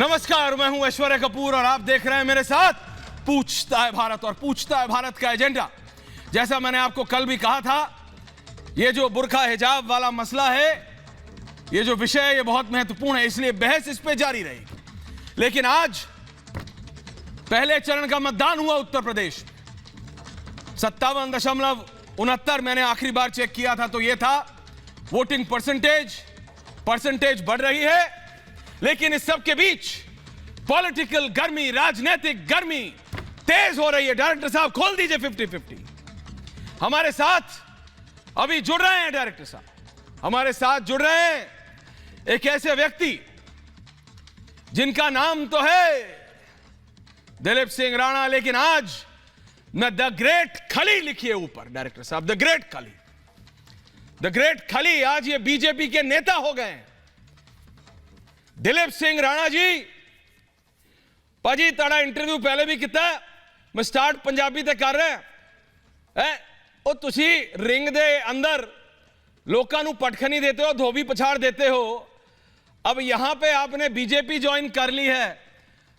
नमस्कार, मैं हूं ऐश्वर्या कपूर और आप देख रहे हैं मेरे साथ पूछता है भारत। और पूछता है भारत का एजेंडा, जैसा मैंने आपको कल भी कहा था, ये जो बुर्का हिजाब वाला मसला है, ये जो विषय है, ये बहुत महत्वपूर्ण है, इसलिए बहस इस पे जारी रहेगी। लेकिन आज पहले चरण का मतदान हुआ उत्तर प्रदेश, 57.69 मैंने आखिरी बार चेक किया था तो ये था वोटिंग परसेंटेज बढ़ रही है। लेकिन इस सब के बीच पॉलिटिकल गर्मी, राजनीतिक गर्मी तेज हो रही है। डायरेक्टर साहब खोल दीजिए 50-50। हमारे साथ अभी जुड़ रहे हैं डायरेक्टर साहब, हमारे साथ जुड़ रहे हैं एक ऐसे व्यक्ति जिनका नाम तो है दिलीप सिंह राणा, लेकिन आज मैं द ग्रेट खली लिखिए ऊपर डायरेक्टर साहब, द ग्रेट खली आज ये बीजेपी के नेता हो गए हैं। दिलीप सिंह राणा जी, भाजी ताड़ा इंटरव्यू पहले भी किया, मैं स्टार्ट पंजाबी ते कर रहा है। ਉਹ ਤੁਸੀਂ रिंग दे अंदर लोगों को पटखनी देते हो, धोबी पछाड़ देते हो। अब यहां पे आपने बीजेपी ज्वाइन कर ली है,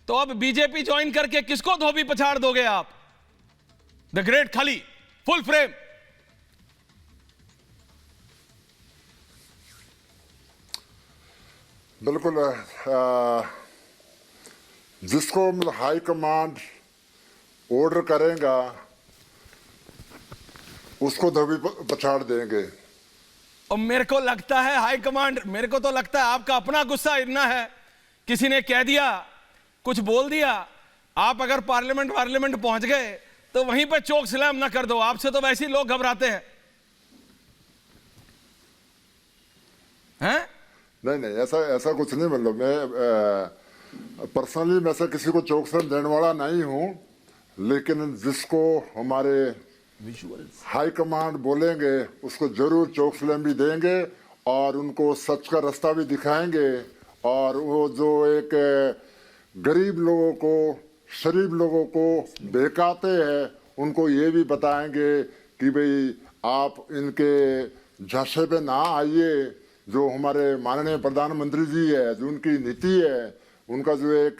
तो अब बीजेपी ज्वाइन करके किसको धोबी पछाड़ दोगे आप? द ग्रेट खली, फुल फ्रेम। बिल्कुल, जिसको हाई कमांड ऑर्डर करेगा उसको धोबी पछाड़ देंगे। और मेरे को लगता है हाई कमांड, मेरे को तो लगता है आपका अपना गुस्सा इतना है, किसी ने कह दिया, कुछ बोल दिया, आप अगर पार्लियामेंट पहुंच गए तो वहीं पर चोक स्लैम ना कर दो। आपसे तो वैसे ही लोग घबराते हैं। नहीं, ऐसा कुछ नहीं। मतलब मैं पर्सनली मैं से किसी को चोक स्लैम देने वाला नहीं हूं, लेकिन जिसको हमारे हाई कमांड बोलेंगे उसको जरूर चोक स्लैम भी देंगे और उनको सच का रास्ता भी दिखाएंगे। और वो जो एक गरीब लोगों को, शरीफ लोगों को बहकाते हैं, उनको ये भी बताएंगे कि भाई आप इनके झांसे पे ना आइए। जो हमारे माननीय प्रधानमंत्री जी है, जो उनकी नीति है, उनका जो एक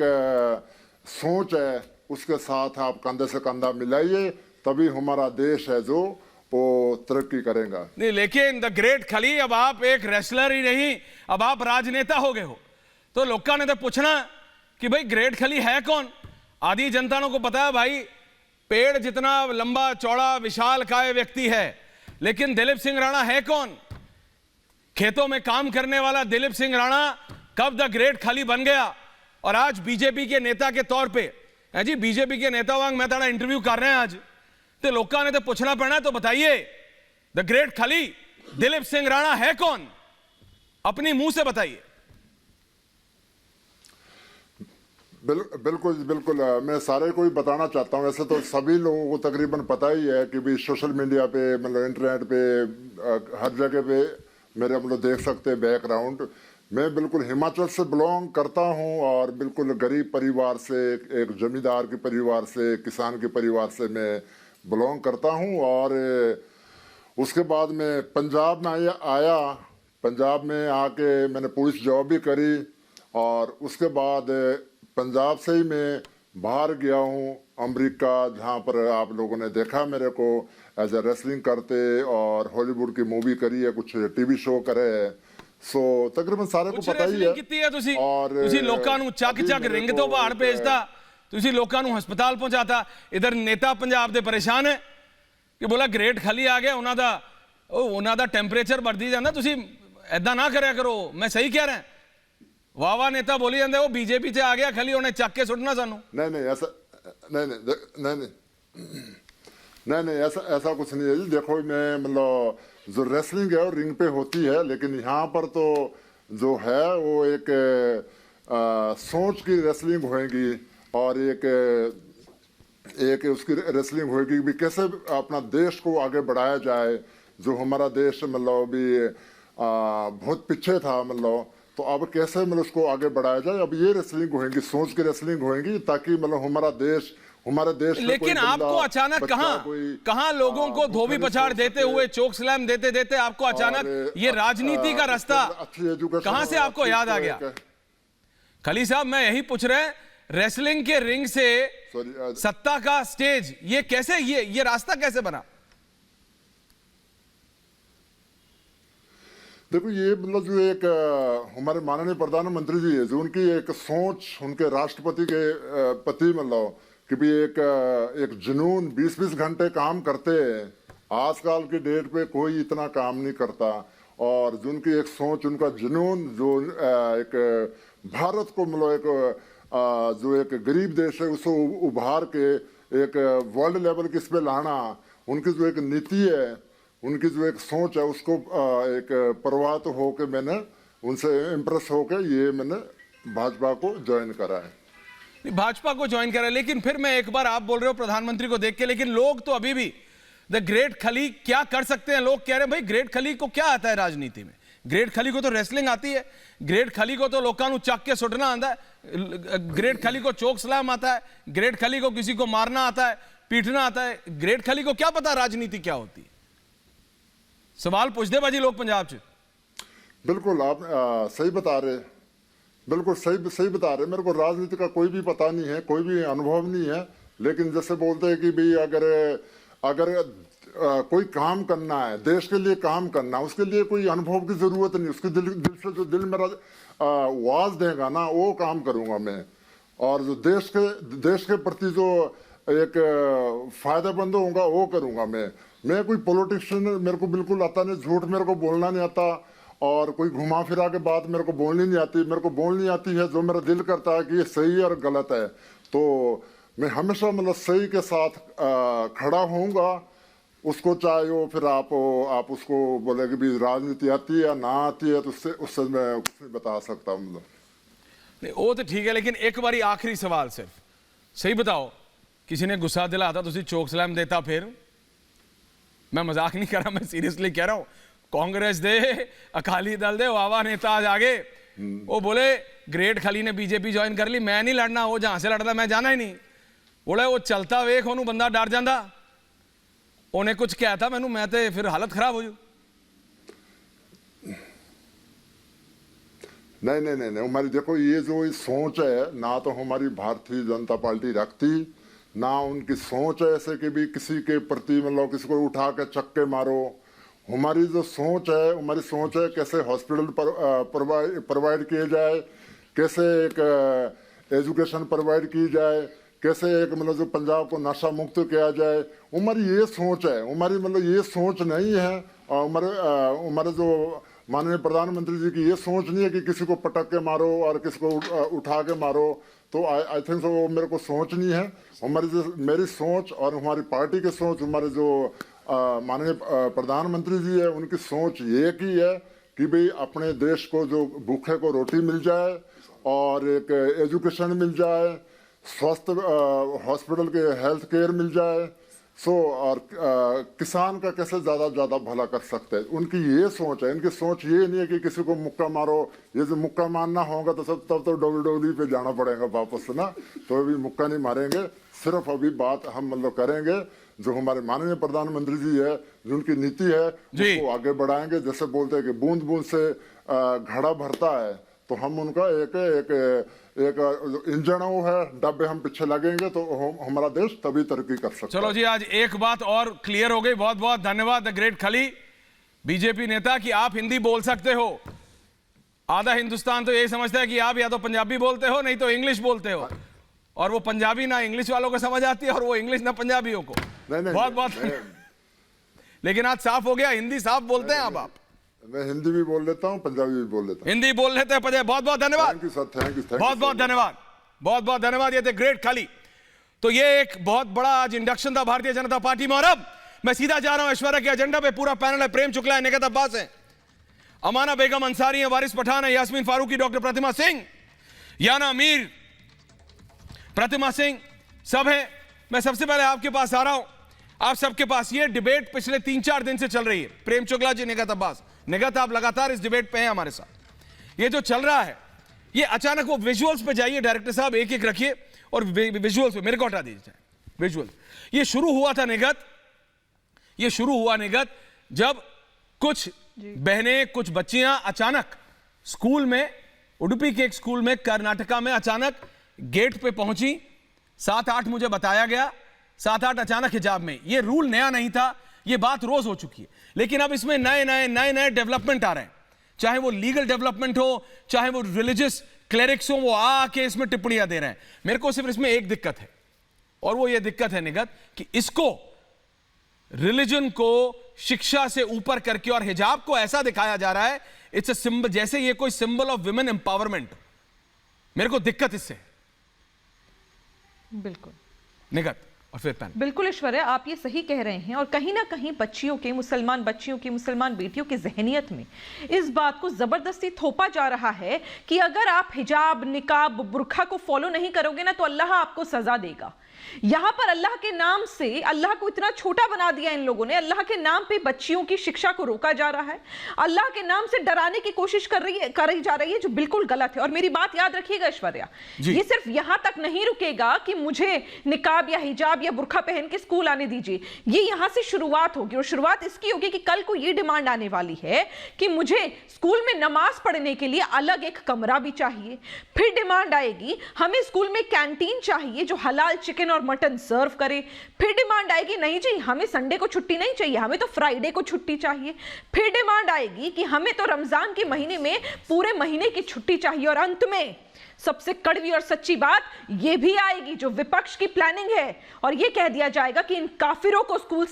सोच है, उसके साथ आप कंधे से कंधा मिलाइए, तभी हमारा देश है जो वो तरक्की करेगा। नहीं, लेकिन द ग्रेट खली, अब आप एक रेसलर ही नहीं, अब आप राजनेता हो गए हो, तो लोगों ने तो पूछना कि भाई ग्रेट खली है कौन? आधी जनता को पता है भाई, पेड़ जितना लंबा चौड़ा विशाल काय व्यक्ति है, लेकिन दिलीप सिंह राणा है कौन? खेतों में काम करने वाला दिलीप सिंह राणा कब द ग्रेट खली बन गया? और आज बीजेपी के नेता के तौर पे है जी, बीजेपी के नेता वांग मैं ताड़ा इंटरव्यू कर रहे हैं आज, तो लोगों ने तो पूछना पड़ना, तो बताइए द ग्रेट खली दिलीप सिंह राणा है कौन? अपनी मुंह से बताइए। बिल्कुल, मैं सारे को ही बताना चाहता हूँ। वैसे तो सभी लोगों को तकरीबन पता ही है कि भी सोशल मीडिया पे, मतलब इंटरनेट पे, हर जगह पे मेरे हम लोग देख सकते हैं बैकग्राउंड। मैं बिल्कुल हिमाचल से बिलोंग करता हूँ और बिल्कुल गरीब परिवार से, एक जमींदार के परिवार से, किसान के परिवार से मैं बिलोंग करता हूँ। और उसके बाद मैं पंजाब में आया। पंजाब में आके मैंने पुलिस जॉब भी करी और उसके बाद पंजाब से ही मैं बाहर गया हूँ अमेरिका, जहाँ पर आप लोगों ने देखा मेरे को एज ए रेसलिंग करते, और हॉलीवुड की मूवी करी है, कुछ टीवी शो करे है। सो तकरीबन सारे को पता ही है। और लोगों ਨੂੰ ਚੱਕ ਰਿੰਗ ਤੋਂ ਬਾਹਰ ਭੇਜਦਾ, ਤੁਸੀਂ ਲੋਕਾਂ ਨੂੰ ਹਸਪਤਾਲ ਪਹੁੰਚਾਤਾ। ਇਧਰ ਨੇਤਾ ਪੰਜਾਬ ਦੇ ਪਰੇਸ਼ਾਨ ਹੈ ਕਿ ਬੋਲਾ ਗ੍ਰੇਟ ਖਲੀ ਆ ਗਿਆ, ਉਹਨਾਂ ਦਾ ਟੈਂਪਰੇਚਰ ਵੱਧਦੀ ਜਾਂਦਾ, ਤੁਸੀਂ ਐਦਾਂ ਨਾ ਕਰਿਆ ਕਰੋ। ਮੈਂ ਸਹੀ ਕਹਿ ਰਿਹਾ? वाह नेता बोली जाते वो बीजेपी से आ गया खली, उन्हें चक के सुटना सानू। नहीं, ऐसा कुछ नहीं है जी। देखो, मैं मतलब जो रेसलिंग है वो रिंग पे होती है, लेकिन यहाँ पर तो जो है वो एक सोच की रेसलिंग होएगी और एक उसकी रेसलिंग होएगी भी कैसे अपना देश को आगे बढ़ाया जाए। जो हमारा देश मतलब भी बहुत पीछे था, मतलब तो अब कैसे मतलब उसको आगे बढ़ाया जाए। अब ये रेसलिंग होएगी, सोच की रेसलिंग होएगी, ताकि मतलब हमारे देश। लेकिन आपको अचानक कहां लोगों को धोबी पछाड़ देते हुए, चोक स्लैम देते आपको अचानक ये राजनीति का रास्ता कहां से आपको याद आ गया? खली साहब मैं यही पूछ रहे हैं, रेसलिंग के रिंग से सॉरी सत्ता का स्टेज, ये कैसे, ये रास्ता कैसे बना? देखो ये मतलब जो एक हमारे माननीय प्रधानमंत्री जी है, जो उनकी एक सोच, उनके राष्ट्रपति के प्रति मतलब कि भी एक जुनून, 20-20 घंटे काम करते हैं। आजकल की डेट पे कोई इतना काम नहीं करता। और जो उनकी एक सोच, उनका जुनून, जो एक भारत को मतलब एक जो एक गरीब देश है उसको उभार के एक वर्ल्ड लेवल की इस पे लाना, उनकी जो एक नीति है, उनकी जो एक सोच है, उसको एक प्रभावित होके मैंने उनसे इम्प्रेस होके ये मैंने भाजपा को ज्वाइन करा है। भाजपा को ज्वाइन करा, लेकिन फिर मैं एक बार, आप बोल रहे हो प्रधानमंत्री को देख के, लेकिन लोग तो अभी भी द ग्रेट खली क्या कर सकते हैं? लोग कह रहे हैं भाई ग्रेट खली को क्या आता है राजनीति में? ग्रेट खली को तो रेसलिंग आती है, ग्रेट खली को तो लोगों को चक के सुटना आता है, ग्रेट खली को चोक सलाम आता है, ग्रेट खली को किसी को मारना आता है, पीटना आता है। ग्रेट खली को क्या पता राजनीति क्या होती है? सवाल पूछते बाजी लोग पंजाब च। बिल्कुल आप सही बता रहे, बिल्कुल सही बता रहे। मेरे को राजनीति का कोई भी पता नहीं है, कोई भी अनुभव नहीं है। लेकिन जैसे बोलते हैं कि भाई अगर कोई काम करना है, देश के लिए काम करना, उसके लिए कोई अनुभव की जरूरत नहीं। उसके दिल से जो दिल मेरा आवाज देगा ना, वो काम करूंगा मैं। और जो देश के प्रति जो एक फायदेमंद होगा वो करूंगा मैं कोई पॉलिटिशियन मेरे को बिल्कुल आता नहीं, झूठ मेरे को बोलना नहीं आता, और कोई घुमा फिरा के बात मेरे को बोलनी नहीं आती। मेरे को बोलनी आती है जो मेरा दिल करता है कि ये सही है और गलत है, तो मैं हमेशा मतलब सही के साथ खड़ा होऊंगा। उसको चाहे वो फिर आप उसको बोले कि भी राजनीति आती है या ना आती है, तो उससे मैं कुछ नहीं बता सकता। मतलब नहीं वो तो ठीक है, लेकिन एक बारी आखिरी सवाल सिर्फ सही बताओ, किसी ने गुस्सा दिलाता तुसी चोक सलाम देता? फिर मैं मजाक नहीं कर रहा, मैं सीरियसली कह रहा हूं। कांग्रेस दे, अकाली दल दे वावा नेता आज आगे, वो बोले ग्रेट खली ने बीजेपी ज्वाइन कर ली, मैं नहीं लड़ना, वो जहां से लड़ता मैं जाना ही नहीं। बोले वो चलता वेख ओनू बंदा डर जाता, उन्हें कुछ कहा था मैनू, मैं तो फिर हालत खराब हो जू। नहीं, हमारी देखो ये जो सोच है ना, तो हमारी भारतीय जनता पार्टी रखती ना। उनकी सोच है ऐसे कि भी किसी के प्रति मतलब किसी को उठा के चक्के मारो। हमारी जो सोच है कैसे हॉस्पिटल प्रोवाइड किए जाए, कैसे एक एजुकेशन प्रोवाइड की जाए, कैसे एक मतलब जो पंजाब को नशा मुक्त किया जाए। हमारी ये सोच है, हमारी मतलब ये सोच नहीं है। और हमारे जो माननीय प्रधानमंत्री जी की ये सोच नहीं है कि किसी को पटक के मारो और किसी को उठा के मारो। तो आई थिंक वो मेरे को सोच नहीं है। मेरी सोच और हमारी पार्टी की सोच, हमारे जो माननीय प्रधानमंत्री जी है उनकी सोच ये की है कि भाई अपने देश को जो भूखे को रोटी मिल जाए और एक एजुकेशन मिल जाए, स्वस्थ हॉस्पिटल के हेल्थ केयर मिल जाए, और किसान का कैसे ज्यादा भला कर सकते हैं, उनकी ये सोच है। इनकी सोच ये नहीं है कि किसी को मुक्का मारो। ये जो मुक्का मारना होगा तो तब तो डब्ल्यूडब्ल्यूई पे जाना पड़ेगा वापस ना, तो अभी मुक्का नहीं मारेंगे। सिर्फ अभी बात हम मतलब करेंगे जो हमारे माननीय प्रधानमंत्री जी है, जो उनकी नीति है उसको आगे बढ़ाएंगे। जैसे बोलते हैं कि बूंद बूंद से घड़ा भरता है, तो हम उनका एक इंजन वो है, डब्बे हम पीछे लगेंगे तो हमारा देश तभी तरक्की कर सकता है। चलो जी, आज एक बात और क्लियर हो गई। बहुत बहुत धन्यवाद द ग्रेट खली बीजेपी नेता कि आप हिंदी बोल सकते हो। आधा हिंदुस्तान तो यही समझता है कि आप या तो पंजाबी बोलते हो नहीं तो इंग्लिश बोलते हो, और वो पंजाबी ना इंग्लिश वालों को समझ आती है और वो इंग्लिश ना पंजाबियों को। बहुत बहुत लेकिन आज साफ हो गया, हिंदी साफ बोलते हैं आप। मैं हिंदी भी बोल लेता हूँ, पंजाबी भी बोल लेता हूँ। हिंदी बोल लेते हैं। बहुत बहुत धन्यवाद। Thank you sir, thank you. बहुत बहुत धन्यवाद, बहुत बहुत धन्यवाद। ये थे ग्रेट खली। तो ये एक बहुत बड़ा आज इंडक्शन था भारतीय जनता पार्टी में। और अब मैं सीधा जा रहा हूं ऐश्वर्या के एजेंडा पे। पूरा पैनल है, प्रेम शुक्ला है, निगत अब्बास है, अमाना बेगम अंसारी है, वारिस पठान है, यास्मीन फारूकी, डॉक्टर प्रतिमा सिंह, याना मीर, प्रतिमा सिंह, सब है। मैं सबसे पहले आपके पास आ रहा हूं। आप सबके पास ये डिबेट पिछले 3-4 दिन से चल रही है। प्रेम शुक्ला जी, निगत अब्बास, निगत आप लगातार इस डिबेट पे हैं हमारे साथ। ये जो चल रहा है, ये अचानक वो विजुअल्स पे जाइए डायरेक्टर साहब, एक एक रखिए और विजुअल्स पे मेरे को हटा दीजिए विजुअल। ये शुरू हुआ था निगत, ये शुरू हुआ निगत जब कुछ बहनें, कुछ बच्चियां अचानक स्कूल में उडुपी के एक स्कूल में कर्नाटका में अचानक गेट पे पहुंची, 7-8 मुझे बताया गया, 7-8 अचानक हिजाब में। ये रूल नया नहीं था, ये बात रोज हो चुकी है, लेकिन अब इसमें नए नए डेवलपमेंट आ रहे हैं। चाहे वो लीगल डेवलपमेंट हो, चाहे वो रिलीजियस क्लेरिक्स हो, वो आके इसमें टिप्पणियां दे रहे हैं। मेरे को सिर्फ इसमें एक दिक्कत है, और वो ये दिक्कत है निगत, कि इसको रिलीजन को शिक्षा से ऊपर करके और हिजाब को ऐसा दिखाया जा रहा है, इट्स अ सिंबल, जैसे ये कोई सिंबल ऑफ विमेन एम्पावरमेंट। मेरे को दिक्कत इससे। बिल्कुल निगत और फिर पैन। बिल्कुल ऐश्वर्या, आप ये सही कह रहे हैं, और कहीं ना कहीं बच्चियों के, मुसलमान बच्चियों की, मुसलमान बेटियों की जहनियत में इस बात को जबरदस्ती थोपा जा रहा है कि अगर आप हिजाब, निकाब, बुरखा को फॉलो नहीं करोगे ना तो अल्लाह आपको सजा देगा। यहां पर अल्लाह के नाम से अल्लाह को इतना छोटा बना दिया इन लोगों ने। अल्लाह के नाम पे बच्चियों की शिक्षा को रोका जा रहा है, अल्लाह के नाम से डराने की कोशिश करी जा रही है, जो बिल्कुल गलत है। और मेरी बात याद रखिएगा ऐश्वर्या, ये सिर्फ यहां तक नहीं रुकेगा कि मुझे निकाब या हिजाब या बुरखा पहन के स्कूल आने दीजिए। ये यहां से शुरुआत होगी, और शुरुआत इसकी होगी कि कल को ये डिमांड आने वाली है कि मुझे स्कूल में नमाज पढ़ने के लिए अलग एक कमरा भी चाहिए। फिर डिमांड आएगी हमें स्कूल में कैंटीन चाहिए जो हलाल चिकन और मटन सर्व करे। फिर डिमांड आएगी नहीं जी हमें संडे को छुट्टी नहीं चाहिए, हमें तो फ्राइडे को छुट्टी चाहिए। फिर डिमांड आएगी कि हमें तो रमजान के महीने में पूरे महीने की छुट्टी चाहिए। और अंत में सबसे कड़वी और सच्ची बात यह भी आएगी जो विपक्ष की प्लानिंग है, और यह कह दिया जाएगा कि इन काफिरों को स्कूल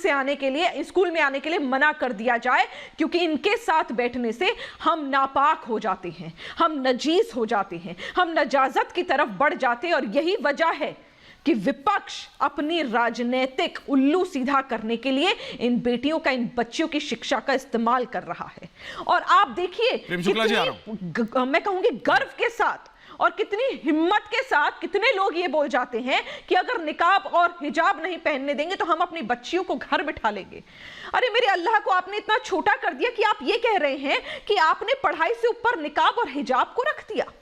में आने के लिए मना कर दिया जाए, क्योंकि इनके साथ बैठने से हम नापाक हो जाते हैं, हम नजीस हो जाते हैं, हम नजाजत की तरफ बढ़ जाते हैं। और यही वजह है कि विपक्ष अपनी राजनीतिक उल्लू सीधा करने के लिए इन बेटियों का, इन बच्चियों की शिक्षा का इस्तेमाल कर रहा है। और आप देखिए मैं कहूंगी गर्व के साथ और कितनी हिम्मत के साथ कितने लोग ये बोल जाते हैं कि अगर निकाब और हिजाब नहीं पहनने देंगे तो हम अपनी बच्चियों को घर बिठा लेंगे। अरे मेरे अल्लाह को, आपने इतना छोटा कर दिया कि आप ये कह रहे हैं कि आपने पढ़ाई से ऊपर निकाब और हिजाब को रख दिया।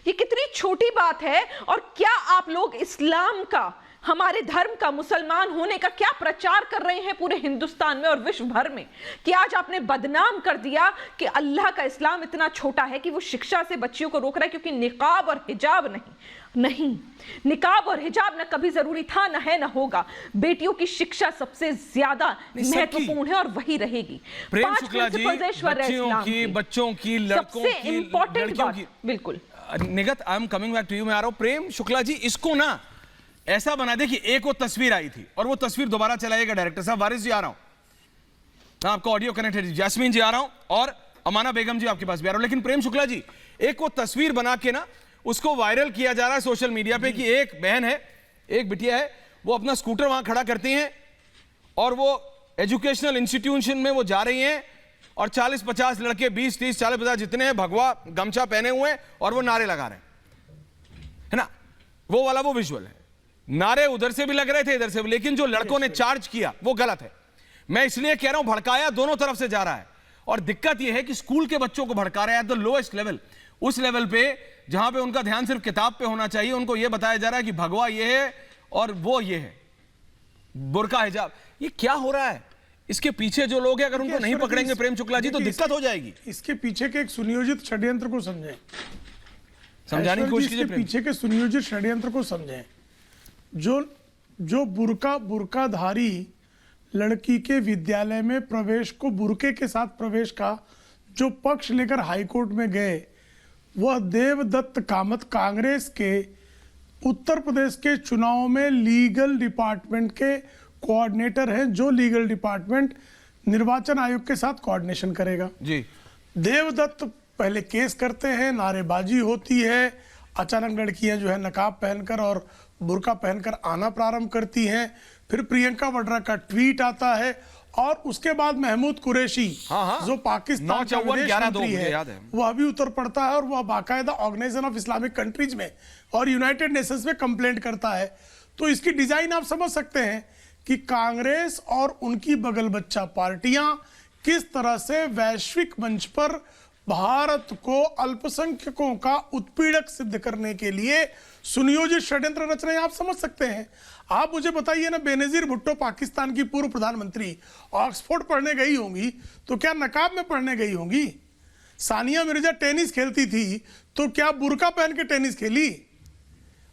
ये कितनी छोटी बात है। और क्या आप लोग इस्लाम का, हमारे धर्म का, मुसलमान होने का क्या प्रचार कर रहे हैं पूरे हिंदुस्तान में और विश्व भर में, कि आज आपने बदनाम कर दिया कि अल्लाह का इस्लाम इतना छोटा है कि वो शिक्षा से बच्चियों को रोक रहा है, क्योंकि निकाब और हिजाब नहीं, निकाब और हिजाब ना कभी जरूरी था, ना है, ना होगा। बेटियों की शिक्षा सबसे ज्यादा महत्वपूर्ण है और वही रहेगी। प्रेम शुक्ला जी, बच्चों की, लड़कों की, इंपॉर्टेंट बात, बिल्कुल Nighat, I am coming back to you. मैं आ रहा हूं प्रेम शुक्ला जी, इसको ना ऐसा बना दे कि एक वो तस्वीर आई थी और वो तस्वीर दोबारा चलाइएगा डायरेक्टर साहब। वारिस जी आ रहा हूं, आपका ऑडियो कनेक्टेड, जैस्मीन जी आ रहा हूं, और अमाना बेगम जी आपके पास भी आ रहा हूं। लेकिन प्रेम शुक्ला जी, एक वो तस्वीर बना के ना उसको वायरल किया जा रहा है सोशल मीडिया पे कि एक बहन है, एक बिटिया है, वो अपना स्कूटर वहां खड़ा करती हैं और वो एजुकेशनल इंस्टीट्यूशन में वो जा रही हैं और 40-50 लड़के, 20-30, 40-50 जितने हैं, भगवा गमछा पहने हुए हैं और वो नारे लगा रहे हैं, है ना। वो वाला वो विजुअल है, नारे उधर से भी लग रहे थे, इधर से भी, लेकिन जो लड़कों ने चार्ज किया वो गलत है। मैं इसलिए कह रहा हूं, भड़काया दोनों तरफ से जा रहा है। और दिक्कत यह है कि स्कूल के बच्चों को भड़का रहा है एट द लोएस्ट लेवल, उस लेवल पे जहां पे उनका ध्यान सिर्फ किताब पे होना चाहिए। उनको यह बताया जा रहा है कि भगवा ये है और वो ये है, बुर्का हिजाब। ये क्या हो रहा है? इसके पीछे जो लोग हैं, अगर उनको नहीं पकड़ेंगे प्रेम शुक्ला जी, तो दिक्कत हो जाएगी। इसके पीछे के एक सुनियोजित षड्यंत्र को समझें, समझाने की कोशिश कीजिए। पीछे के सुनियोजित षड्यंत्र को समझें। जो बुर्काधारी लड़की के विद्यालय में प्रवेश को, बुर्के के साथ प्रवेश का जो पक्ष लेकर हाईकोर्ट में गए, वह देवदत्त कामत कांग्रेस के उत्तर प्रदेश के चुनाव में लीगल डिपार्टमेंट के कोऑर्डिनेटर हैं, जो लीगल डिपार्टमेंट निर्वाचन आयोग के साथ कोऑर्डिनेशन करेगा जी। देवदत्त पहले केस करते हैं, नारेबाजी होती है, अचानक लड़कियां जो है नकाब पहनकर और बुर्का पहनकर आना प्रारंभ करती हैं। फिर प्रियंका वाड्रा का ट्वीट आता है और उसके बाद महमूद कुरैशी, जो पाकिस्तान का विदेश मंत्री है, वह भी उतर पड़ता है और वह बाकायदा ऑर्गेनाइजेशन ऑफ इस्लामिक कंट्रीज में और यूनाइटेड नेशंस में कंप्लेंट करता है। तो इसकी डिजाइन आप समझ सकते हैं कि कांग्रेस और उनकी बगल बच्चा पार्टियां किस तरह से वैश्विक मंच पर भारत को अल्पसंख्यकों का उत्पीड़क सिद्ध करने के लिए सुनियोजित षड्यंत्र रच रहे हैं, आप समझ सकते हैं। आप मुझे बताइए ना, बेनजीर भुट्टो पाकिस्तान की पूर्व प्रधानमंत्री ऑक्सफोर्ड पढ़ने गई होंगी तो क्या नकाब में पढ़ने गई होंगी? सानिया मिर्जा टेनिस खेलती थी तो क्या बुर्का पहन के टेनिस खेली?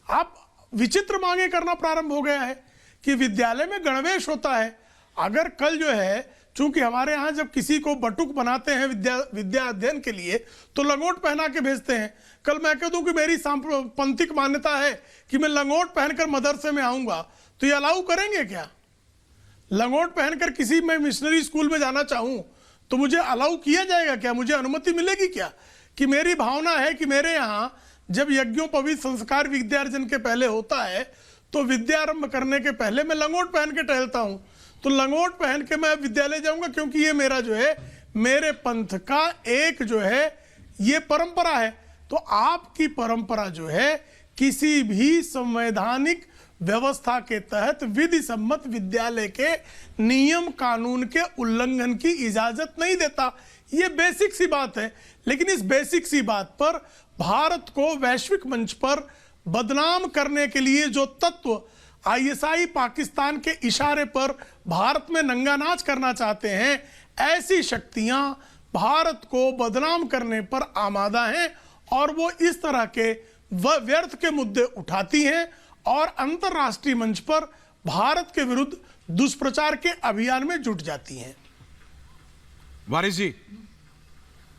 आप विचित्र मांगे करना प्रारंभ हो गया है कि विद्यालय में गणवेश होता है। अगर कल जो है, चूंकि हमारे यहाँ जब किसी को बटुक बनाते हैं विद्या अध्ययन के लिए तो लंगोट पहना के भेजते हैं। कल मैं कह दूं कि मेरी सांप्रदायिक मान्यता है कि मैं लंगोट पहनकर मदरसे में आऊंगा, तो ये अलाउ करेंगे क्या? लंगोट पहनकर किसी मैं मिशनरी स्कूल में जाना चाहूं तो मुझे अलाउ किया जाएगा क्या? मुझे अनुमति मिलेगी क्या? कि मेरी भावना है कि मेरे यहाँ जब यज्ञोपवीत संस्कार विद्यार्जन के पहले होता है तो विद्यारंभ करने के पहले मैं लंगोट पहन के टहलता हूं, तो लंगोट पहन के मैं विद्यालय जाऊंगा, क्योंकि ये मेरा जो है मेरे पंथ का एक जो है ये परंपरा है। तो आपकी परंपरा जो है किसी भी संवैधानिक व्यवस्था के तहत विधि सम्मत विद्यालय के नियम कानून के उल्लंघन की इजाजत नहीं देता। ये बेसिक सी बात है। लेकिन इस बेसिक सी बात पर भारत को वैश्विक मंच पर बदनाम करने के लिए जो तत्व आईएसआई पाकिस्तान के इशारे पर भारत में नंगा नाच करना चाहते हैं, ऐसी शक्तियां भारत को बदनाम करने पर आमादा हैं और वो इस तरह के व्यर्थ के मुद्दे उठाती हैं और अंतर्राष्ट्रीय मंच पर भारत के विरुद्ध दुष्प्रचार के अभियान में जुट जाती हैं। वारिस जी,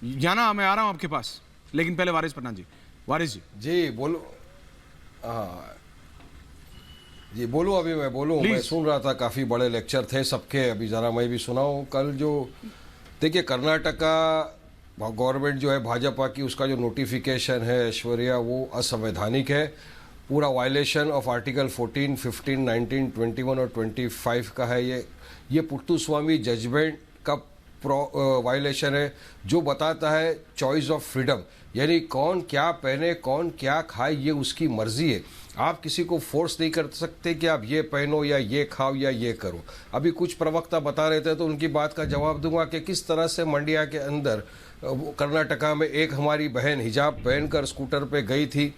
जाना मैं आ रहा हूं आपके पास, लेकिन पहले वारिस पठान जी। वारिस जी जी बोलो। हाँ जी बोलो। अभी मैं बोलूँ, मैं सुन रहा था, काफ़ी बड़े लेक्चर थे सबके, अभी ज़रा मैं भी सुनाऊँ। कल जो देखिए कर्नाटका गवर्नमेंट जो है भाजपा की, उसका जो नोटिफिकेशन है ऐश्वर्या, वो असंवैधानिक है, पूरा वायलेशन ऑफ आर्टिकल 14, 15, 19, 21 और 25 का है। ये पुट्टुस्वामी जजमेंट का वायलेशन है जो बताता है चॉइस ऑफ फ्रीडम, यानी कौन क्या पहने कौन क्या खाए ये उसकी मर्जी है। आप किसी को फोर्स नहीं कर सकते कि आप ये पहनो या ये खाओ या ये करो। अभी कुछ प्रवक्ता बता रहे थे तो उनकी बात का जवाब दूंगा कि किस तरह से मंडिया के अंदर कर्नाटका में एक हमारी बहन हिजाब पहनकर स्कूटर पे गई थी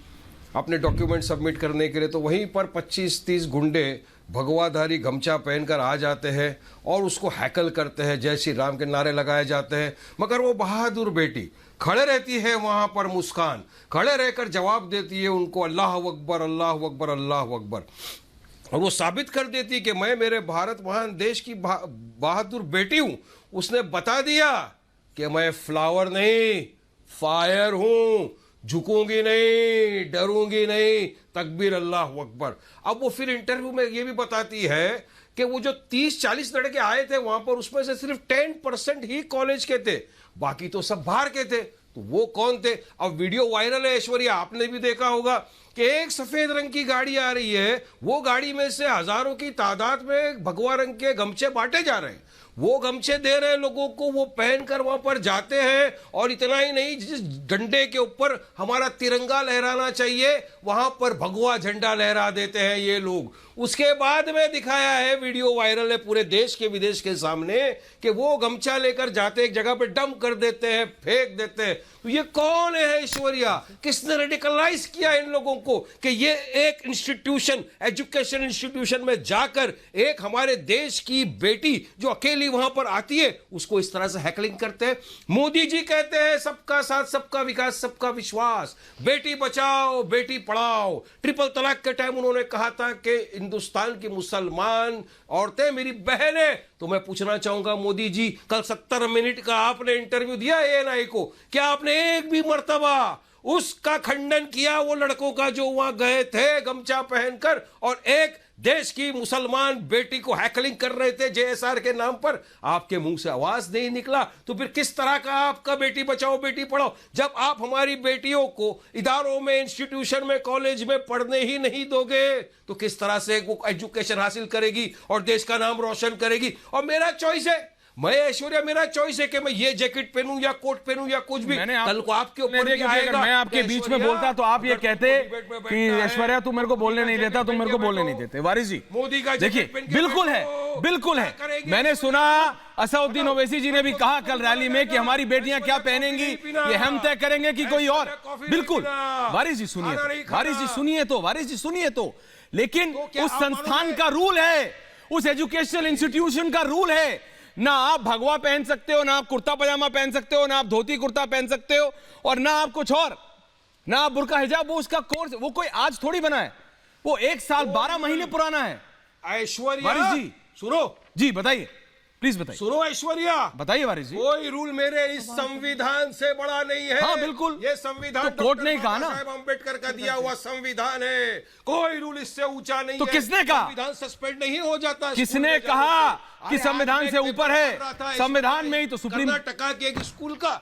अपने डॉक्यूमेंट सबमिट करने के लिए, तो वहीं पर 25-30 गुंडे भगवाधारी गमछा पहनकर आ जाते हैं और उसको हैकल करते हैं, जय श्री राम के नारे लगाए जाते हैं। मगर वो बहादुर बेटी खड़े रहती है वहां पर, मुस्कान खड़े रहकर जवाब देती है उनको, अल्लाह अकबर अल्लाह अकबर अल्लाह अकबर, और वो साबित कर देती है कि मैं मेरे भारत महान देश की बहादुर बेटी हूं। उसने बता दिया कि मैं फ्लावर नहीं फायर हूं, झुकूंगी नहीं, डरूंगी नहीं, तकबीर अल्लाह अकबर। अब वो फिर इंटरव्यू में ये भी बताती है कि वो जो 30-40 लड़के आए थे वहां पर, उसमें से सिर्फ 10% ही कॉलेज के थे, बाकी तो सब बाहर के थे। तो वो कौन थे? अब वीडियो वायरल है ऐश्वर्या, आपने भी देखा होगा कि एक सफेद रंग की गाड़ी आ रही है, वो गाड़ी में से हजारों की तादाद में भगवा रंग के गमछे बांटे जा रहे हैं, वो गमछे दे रहे हैं लोगों को, वो पहनकर वहां पर जाते हैं। और इतना ही नहीं, जिस डंडे के ऊपर हमारा तिरंगा लहराना चाहिए वहां पर भगवा झंडा लहरा देते हैं ये लोग। उसके बाद में दिखाया है, वीडियो वायरल है पूरे देश के विदेश के सामने, कि वो गमछा लेकर जाते एक जगह पे डंप कर देते हैं, फेंक देते हैं। तो ये कौन है ऐश्वर्या? किसने रेडिकलाइज किया इन लोगों को कि ये एक इंस्टीट्यूशन, एजुकेशन इंस्टीट्यूशन में जाकर एक हमारे देश की बेटी जो अकेली वहां पर आती है उसको इस तरह से हैकलिंग करते हैं? मोदी जी कहते हैं सबका साथ सबका विकास सबका विश्वास, बेटी बचाओ बेटी पढ़ाओ। ट्रिपल तलाक के टाइम उन्होंने कहा था कि हिंदुस्तान की मुसलमान औरतें मेरी बहनें। तो मैं पूछना चाहूंगा मोदी जी, कल 70 मिनट का आपने इंटरव्यू दिया एएनआई को, क्या आपने एक भी मर्तबा उसका खंडन किया वो लड़कों का जो वहां गए थे गमछा पहनकर और एक देश की मुसलमान बेटी को हैकलिंग कर रहे थे जेएसआर के नाम पर? आपके मुंह से आवाज नहीं निकला। तो फिर किस तरह का आपका बेटी बचाओ बेटी पढ़ाओ, जब आप हमारी बेटियों को इदारों में, इंस्टीट्यूशन में, कॉलेज में पढ़ने ही नहीं दोगे तो किस तरह से वो एजुकेशन हासिल करेगी और देश का नाम रोशन करेगी? और मेरा चॉइस है, मैं ऐश्वर्या, मेरा चॉइस है कि मैं ये जैकेट पहनूं या कोट पहनूं या कुछ भी। कल को आपके ऊपर भी आएगा। मैं आपके बीच में बोलता तो आप ये कहते कि ऐश्वर्या तू मेरे को बोलने नहीं देता, तुम मेरे को बोलने नहीं देते। वारिस जी मोदी का देखिए, बिल्कुल है, बिल्कुल है। मैंने सुना असदुद्दीन ओवैसी जी ने भी कहा कल रैली में कि हमारी बेटियां क्या पहनेंगी ये हम तय करेंगे कि कोई और। बिल्कुल वारिस जी सुनिए, वारिस जी सुनिए तो, वारिस जी सुनिए तो, लेकिन उस संस्थान का रूल है, उस एजुकेशनल इंस्टीट्यूशन का रूल है ना आप भगवा पहन सकते हो, ना आप कुर्ता पजामा पहन सकते हो, ना आप धोती कुर्ता पहन सकते हो, और ना आप कुछ और, ना आप बुर्का हिजाब। वो उसका कोर्स, वो कोई आज थोड़ी बना है, वो 1 साल 12 महीने पुराना है। ऐश्वर्या वारिस जी सुनो जी, बताइए, प्लीज बताइए, सुनो ऐश्वर्या, बताइए वारिस जी। कोई रूल मेरे इस संविधान से बड़ा नहीं है। हाँ, बिल्कुल। ये संविधान तो कोर्ट ने ही कहा ना, साहब अम्बेडकर का दिया हुआ संविधान है, कोई रूल इससे ऊंचा नहीं तो है। किसने कहा? संविधान सस्पेंड नहीं हो जाता। किसने कहा कि संविधान से ऊपर है? संविधान में ही तो सुप्रीम, कर्नाटका के एक स्कूल का,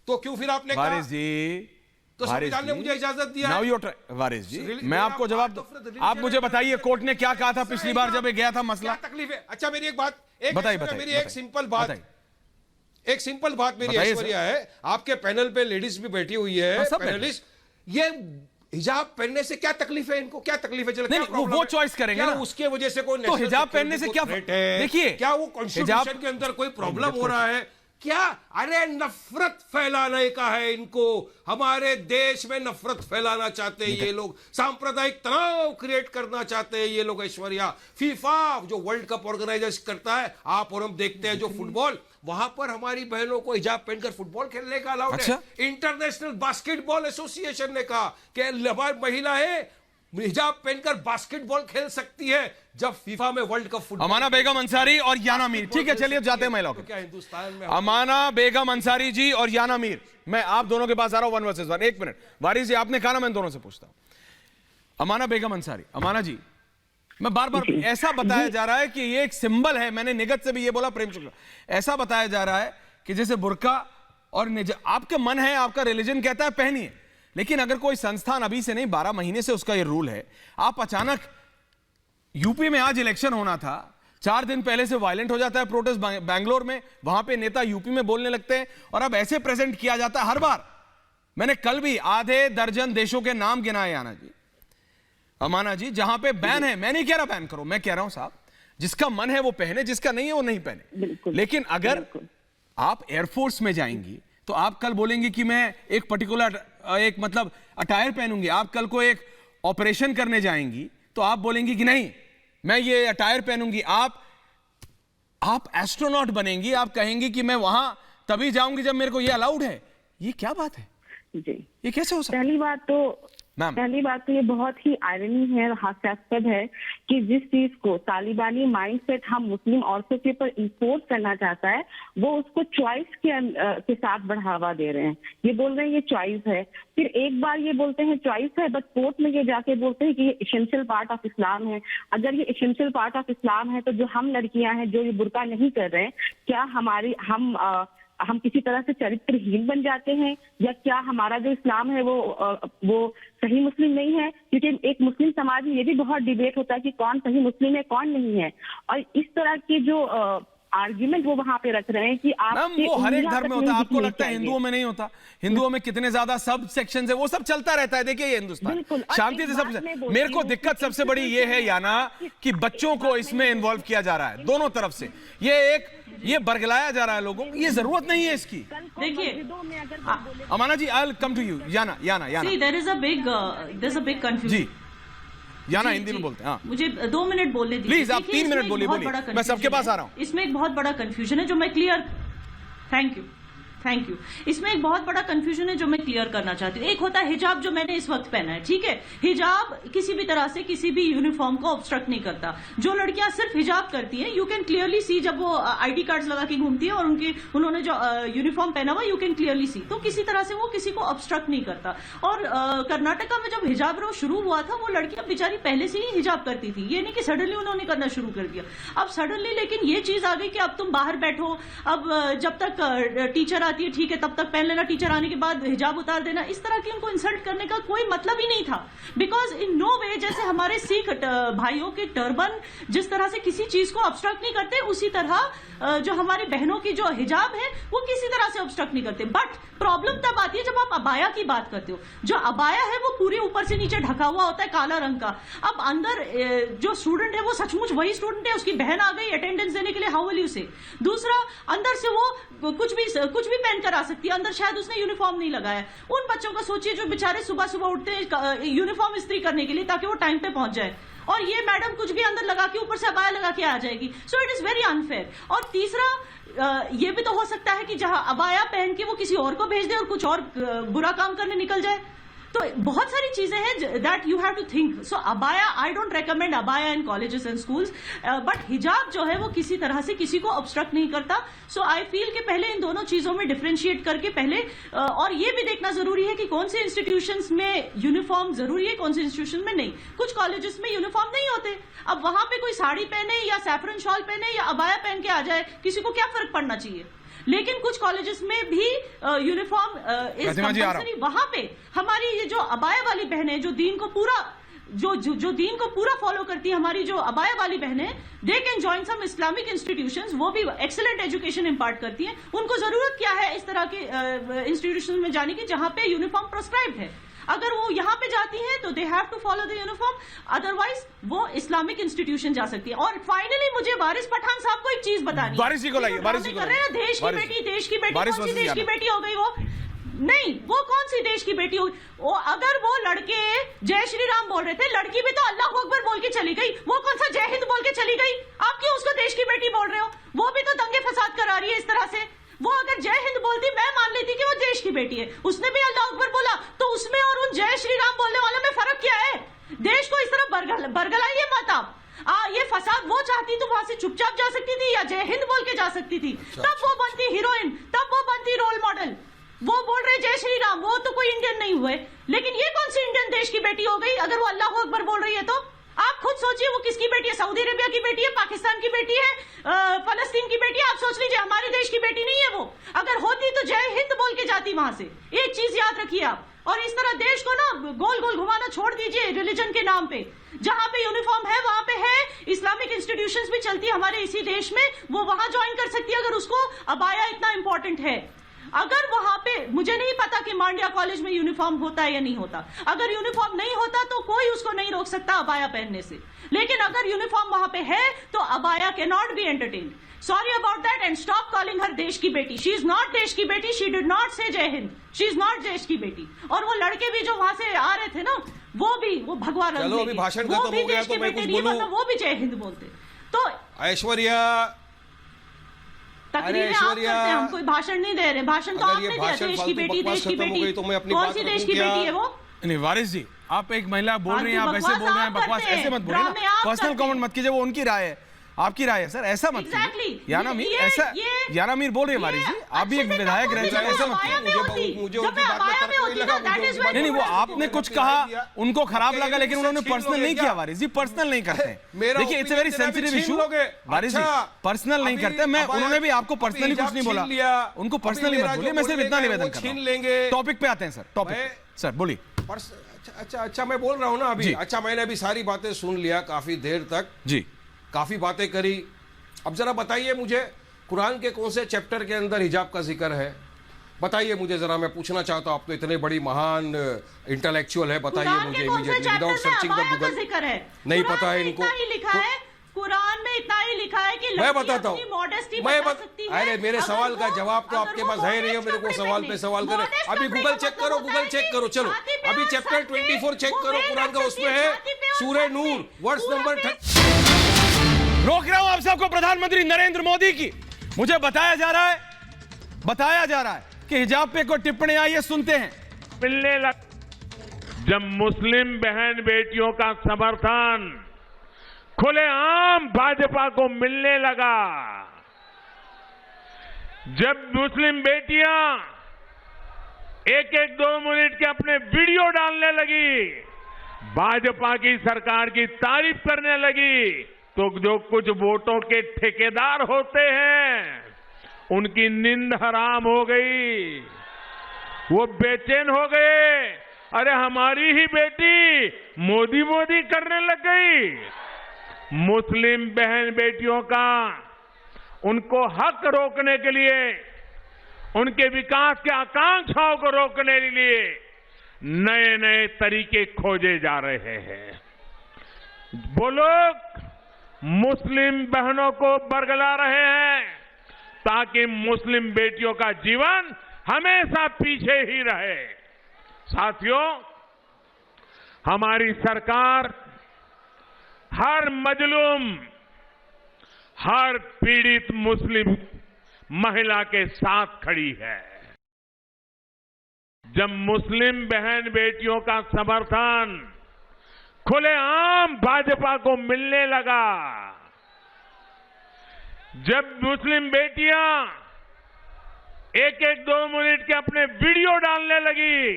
तो क्यों फिर आपने कहा? वारिस जी, तो संविधान ने मुझे इजाजत दिया। नाउ यू वारिस जी, मैं आपको जवाब दूं, आप मुझे बताइए कोर्ट ने क्या कहा था पिछली बार जब ये गया था मसला? क्या तकलीफ है? अच्छा मेरी एक बात, बताइए, मेरी एक सिंपल बात, एक सिंपल बात मेरी ऐश्वर्या है, आपके पैनल पे लेडीज भी बैठी हुई है, पैनलिस्ट, ये हिजाब पहनने से क्या तकलीफ है इनको? क्या तकलीफ है? नहीं, वो चॉइस करेंगे ना, उसके वजह से कोई तो हिजाब पहनने से क्या देखिए, क्या वो कॉन्स्टिट्यूशन के अंदर कोई प्रॉब्लम हो रहा है क्या? अरे नफरत फैलाने का है इनको, हमारे देश में नफरत फैलाना चाहते हैं ये लोग, सांप्रदायिक तनाव क्रिएट करना चाहते हैं ये लोग। ऐश्वर्या, फीफा जो वर्ल्ड कप ऑर्गेनाइज करता है, आप और हम देखते हैं जो फुटबॉल, वहां पर हमारी बहनों को हिजाब पहनकर फुटबॉल खेलने का अलाउड है। इंटरनेशनल बास्केटबॉल एसोसिएशन ने कहा कि हमारी महिलाएं हिजाब पहनकर बास्केटबॉल खेल सकती है जब फीफा में वर्ल्ड कप फुटबॉल। अमाना बेगम अंसारी और याना मीर, ठीक है, चलिए जाते हैं महिलाओं क्या हिंदुस्तान में? अमाना बेगम अंसारी जी और याना मीर, मैं आप दोनों के पास आ रहा हूं 1 वर्सेस 1। 1 मिनट वारिस जी, आपने कहा ना, मैं दोनों से पूछता हूं। अमाना बेगम अंसारी, अमाना जी, मैं बार बार ऐसा बताया जा रहा है कि ये एक सिंबल है, मैंने निगत से भी ये बोला, प्रेम शुक्ला, ऐसा बताया जा रहा है कि जैसे बुर्का और आपके मन है, आपका रिलीजन कहता है पहनिए, लेकिन अगर कोई संस्थान अभी से नहीं 12 महीने से उसका ये रूल है, आप अचानक, यूपी में आज इलेक्शन होना था, 4 दिन पहले से वायलेंट हो जाता है प्रोटेस्ट बैंगलोर में, वहां पे नेता यूपी में बोलने लगते हैं, और अब ऐसे प्रेजेंट किया जाता है हर बार। मैंने कल भी आधे दर्जन देशों के नाम गिनाए आना जी, अमाना जी, जहां पे बैन है। मैं नहीं कह रहा बैन करो, मैं कह रहा हूं साहब, जिसका मन है वो पहने, जिसका नहीं है वो नहीं पहने। लेकिन अगर आप एयरफोर्स में जाएंगी तो आप कल बोलेंगे कि मैं एक पर्टिकुलर एक मतलब अटायर पहनूंगी, आप कल को एक ऑपरेशन करने जाएंगी तो आप बोलेंगी कि नहीं मैं ये अटायर पहनूंगी, आप एस्ट्रोनॉट बनेंगी, आप कहेंगी कि मैं वहां तभी जाऊंगी जब मेरे को ये अलाउड है। ये क्या बात है जी? ये कैसे हो सकता है? पहली बात तो ये बहुत ही आयरनी है, हास्यास्पद है कि जिस चीज को तालिबानी माइंडसेट हम मुस्लिम औरतों के ऊपर इंपोर्ट करना चाहता है, वो उसको चॉइस के साथ बढ़ावा दे रहे हैं। ये बोल रहे हैं ये चॉइस है, फिर एक बार ये बोलते हैं चॉइस है, बट कोर्ट में ये जाके बोलते हैं कि ये एसेंशियल पार्ट ऑफ इस्लाम है। अगर ये एसेंशियल पार्ट ऑफ इस्लाम है तो जो हम लड़कियां हैं जो ये बुर्का नहीं कर रहे हैं, क्या हम किसी तरह से चरित्रहीन बन जाते हैं, या क्या हमारा जो इस्लाम है वो सही मुस्लिम नहीं है? क्योंकि एक मुस्लिम समाज में ये भी बहुत डिबेट होता है कि कौन सही मुस्लिम है कौन नहीं है, और इस तरह के जो आर्ग्यूमेंट वो वहां पे रख रहे हैं कि आप वो हर एक धर्म में होता है। आपको लगता है हिंदुओं में नहीं होता? हिंदुओं में कितने ज्यादा सब सेक्शन है, वो सब चलता रहता है। देखिए ये हिंदुस्तान शांति से सब। मेरे को दिक्कत सबसे बड़ी ये है याना कि बच्चों को इसमें इन्वॉल्व किया जा रहा है दोनों तरफ से, ये बरगलाया जा रहा है लोगों को, ये जरूरत नहीं है इसकी। देखिए Amana ji, I will come to you. Yana See, there's a big confusion. जी, याना हिंदी में बोलते हैं। हाँ, मुझे 2 मिनट बोलने दीजिए। प्लीज, आप 3 मिनट बोलिए, मैं सबके पास आ रहा हूँ। इसमें एक बहुत बड़ा कंफ्यूजन है जो मैं क्लियर, थैंक यू। इसमें एक बहुत बड़ा कंफ्यूजन है जो मैं क्लियर करना चाहती हूँ। एक होता है हिजाब जो मैंने इस वक्त पहना है, ठीक है, हिजाब किसी भी तरह से किसी भी यूनिफॉर्म को ऑब्स्ट्रक्ट नहीं करता। जो लड़कियां सिर्फ हिजाब करती हैं, यू कैन क्लियरली सी, जब वो आईडी कार्ड्स लगा के घूमती है और उन्होंने जो यूनिफॉर्म पहना हुआ, यू कैन क्लियरली सी, तो किसी तरह से वो किसी को ऑब्स्ट्रक्ट नहीं करता। और कर्नाटका में जब हिजाब रोज शुरू हुआ था, वो लड़कियां बेचारी पहले से ही हिजाब करती थी, ये नहीं कि सडनली उन्होंने करना शुरू कर दिया। अब सडनली लेकिन ये चीज आ गई कि अब तुम बाहर बैठो, अब जब तक टीचर आती है ठीक है तब तक पहन लेना, टीचर आने के बाद हिजाब उतार देना। इस तरह की उनको इंसल्ट करने का कोई मतलब ही नहीं था, बिकॉज इन नो वे, जैसे हमारे सिख भाइयों के टर्बन जिस तरह से किसी चीज को ऑब्स्ट्रक्ट नहीं करते, उसी तरह जो हमारी बहनों की जो हिजाब है वो किसी तरह से ऑब्स्ट्रक्ट नहीं करते। बट प्रॉब्लम तब आती है जब आप अबाया की बात करते हो। जो अबाया है वो पूरे ऊपर से नीचे ढका हुआ होता है, काला रंग का। अब अंदर जो स्टूडेंट है वो सचमुच वही स्टूडेंट है, उसकी बहन आ गई अटेंडेंस देने के लिए, हाउ विल यू से? दूसरा, अंदर से वो कुछ भी पहन कर आ सकती है, अंदर शायद उसने यूनिफॉर्म नहीं लगाया। उन बच्चों का सोचिए जो बेचारे सुबह सुबह उठते हैं यूनिफॉर्म इस्त्री करने के लिए ताकि वो टाइम पे पहुंच जाए, और ये मैडम कुछ भी अंदर लगा के ऊपर से अबाया लगा के आ जाएगी। So it is very unfair. और तीसरा, ये भी तो हो सकता है कि जहां अबाया पहन के वो किसी और को भेज दे और कुछ और बुरा काम करने निकल जाए। तो बहुत सारी चीजें हैं that you have to think. So abaya, I don't recommend abaya in colleges and schools, but hijab जो है वो किसी तरह से किसी को ऑब्स्ट्रक्ट नहीं करता। सो आई फील कि पहले इन दोनों चीजों में डिफरेंशिएट करके पहले और ये भी देखना जरूरी है कि कौन से इंस्टीट्यूशंस में यूनिफॉर्म जरूरी है, कौन से इंस्टीट्यूशन में नहीं। कुछ कॉलेजेस में यूनिफॉर्म नहीं होते, अब वहां पे कोई साड़ी पहने या सैफरन शॉल पहने या अबाया पहन के आ जाए, किसी को क्या फर्क पड़ना चाहिए। लेकिन कुछ कॉलेजेस में भी यूनिफॉर्म इज कंपल्सरी। वहां पे हमारी ये जो अबाया वाली बहनें जो दीन को पूरा जो दीन को पूरा फॉलो करती है, हमारी जो अबाया वाली बहनें, they can join some Islamic institutions, वो भी एक्सीलेंट एजुकेशन इंपार्ट करती हैं। उनको जरूरत क्या है इस तरह के इंस्टीट्यूशन में जाने की जहां पे यूनिफॉर्म प्रोस्क्राइब्ड है। अगर वो यहां पे जाती हैं तो they have to follow the uniform, otherwise वो इस्लामिक इंस्टीट्यूशन जा सकती है। और फाइनली मुझे वारिस पठान साहब को एक चीज बतानी है। वारिस को लाइए, वारिस को लाइए। देश की बेटी, देश की बेटी, कौन सी देश की बेटी हो गई वो? नहीं, वो कौन सी देश की बेटी हो? अगर वो लड़के जय श्री राम बोल रहे थे, लड़की भी तो अल्लाह अकबर बोल के चली गई, वो कौन सा जय हिंद बोल के चली गई? आप क्यों उसको देश की बेटी बोल रहे हो? वो भी तो दंगे फसाद करा रही है इस तरह से। वो अगर जय हिंद बोलती, मैं मान लेती कि वो देश की बेटी है, उसने भी अल्लाह अकबर बोला, तो उसमें और उन जय श्री राम बोलने वालों में फर्क क्या है? देश को इस तरह बरगलाइए मत आप। ये फसाद वो चाहती तो वहां से चुपचाप जा सकती थी या जय हिंद बोल के जा सकती थी, तब वो बनती हीरोइन, तब वो बनती रोल मॉडल। वो बोल रहे जय श्री राम, वो तो कोई इंडियन नहीं हुए। लेकिन ये कौन सी इंडियन देश की बेटी हो गई अगर वो अल्लाह अकबर बोल रही है? तो आप खुद सोचिए वो किसकी बेटी है? सऊदी अरेबिया की बेटी है, पाकिस्तान की बेटी है, फलस्तीन की बेटी है? आप सोच लीजिए, हमारे देश की बेटी नहीं है वो। अगर होती तो जय हिंद बोल के जाती वहां से। एक चीज याद रखिए आप। और इस तरह देश को ना गोल गोल घुमाना छोड़ दीजिए रिलीजन के नाम पे। जहां पे यूनिफॉर्म है वहां पे है, इस्लामिक इंस्टीट्यूशंस भी चलती है हमारे इसी देश में, वो वहां ज्वाइन कर सकती है अगर उसको अबाया इतना इंपॉर्टेंट है। अगर वहां पे, मुझे नहीं पता कि मांड्या कॉलेज में यूनिफॉर्म होता है या नहीं होता, अगर यूनिफॉर्म नहीं होता तो कोई उसको नहीं रोक सकता अबाया पहनने से। लेकिन अगर यूनिफॉर्म वहां पे है तो abaya can not be entertained. Sorry about that and stop calling her देश की बेटी। शी इज नॉट देश की बेटी, शी डिड नॉट से जय हिंद, शी इज नॉट देश की बेटी। और वो लड़के भी जो वहां से आ रहे थे ना, वो भगवा रंग, चलो अभी भाषण खत्म हो गया तो मैं कुछ बोलूं। वो भी जय हिंद बोलते। तो ऐश्वर्या, तकरीरें आप करते हैं, हम कोई भाषण नहीं दे रहे। भाषण तो आपने दिया, देश की बेटी, देश की बेटी। तो मैं अपनी कौन बात सी देश रखूं की क्या? बेटी है वो? नहीं वारिस जी, आप एक महिला बोल रही हैं, आप ऐसे बकवास बोल रहे हैं, आप बकवास करते हैं, ऐसे मत बोलिए ना, ड्रामे आप पर्सनल करते कमेंट हैं। मत कीजिए, वो उनकी राय है, आपकी राय है सर, ऐसा मत Exactly. कीजिए। याना मीर ये- ऐसा, ये- याना मीर बोल रही है वारिस जी, आप भी एक विधायक रह चुके हैं, ऐसा मत कीजिए। मुझे उनकी बात में तर्क नहीं लगा, मुझे नहीं नहीं, वो आपने कुछ कहा, उनको खराब लगा, लेकिन उन्होंने पर्सनल नहीं किया वारिस जी, पर्सनल नहीं करते। देखिए it's a very sensitive issue Waris ji, personal नहीं करते। मैं, उन्होंने भी आपको पर्सनली कुछ नहीं बोला, उनको पर्सनली मत बोलिए, मैं सिर्फ इतना निवेदन कर रहा हूं। टॉपिक पे आते हैं सर, टॉपिक सर बोलिए। अच्छा मैं बोल रहा हूं ना अभी। अच्छा, मैंने अभी सारी बातें सुन लिया काफी देर तक जी, काफी बातें करी। अब जरा बताइए मुझे, कुरान के कौन से चैप्टर के अंदर हिजाब का जिक्र है? बताइए मुझे जरा, मैं पूछना चाहता हूं। आप तो इतने बड़ी महान इंटेलेक्चुअल है, बताइए मुझे immediately without searching the Google. नहीं पता है इनको। कुरान में इतना ही लिखा है कि मैं बताता हूँ, सकती है। अरे मेरे सवाल का जवाब तो आपके पास है नहीं, मेरे को सवाल पे सवाल करे। अभी गूगल चेक करो, गूगल चेक करो, चलो अभी चैप्टर 24 चेक करो कुरान का, उसमें है सूरह नूर वर्स नंबर। रोक रहा हूं आप सबको, प्रधानमंत्री नरेंद्र मोदी की, मुझे बताया जा रहा है कि हिजाब पे कोई टिप्पणी आई है, सुनते हैं। मिलने लग जब मुस्लिम बहन बेटियों का समर्थन खुलेआम भाजपा को मिलने लगा, जब मुस्लिम बेटियां एक 2 मिनट के अपने वीडियो डालने लगी, भाजपा की सरकार की तारीफ करने लगी, तो जो कुछ वोटों के ठेकेदार होते हैं उनकी नींद हराम हो गई, वो बेचैन हो गए। अरे हमारी ही बेटी मोदी मोदी करने लग गई। मुस्लिम बहन बेटियों का, उनको हक रोकने के लिए, उनके विकास के आकांक्षाओं को रोकने के लिए नए नए तरीके खोजे जा रहे हैं। वो लोग मुस्लिम बहनों को बरगला रहे हैं ताकि मुस्लिम बेटियों का जीवन हमेशा पीछे ही रहे। साथियों, हमारी सरकार हर मजलूम, हर पीड़ित मुस्लिम महिला के साथ खड़ी है। जब मुस्लिम बहन बेटियों का समर्थन खुलेआम भाजपा को मिलने लगा, जब मुस्लिम बेटियां एक एक 2 मिनट के अपने वीडियो डालने लगी,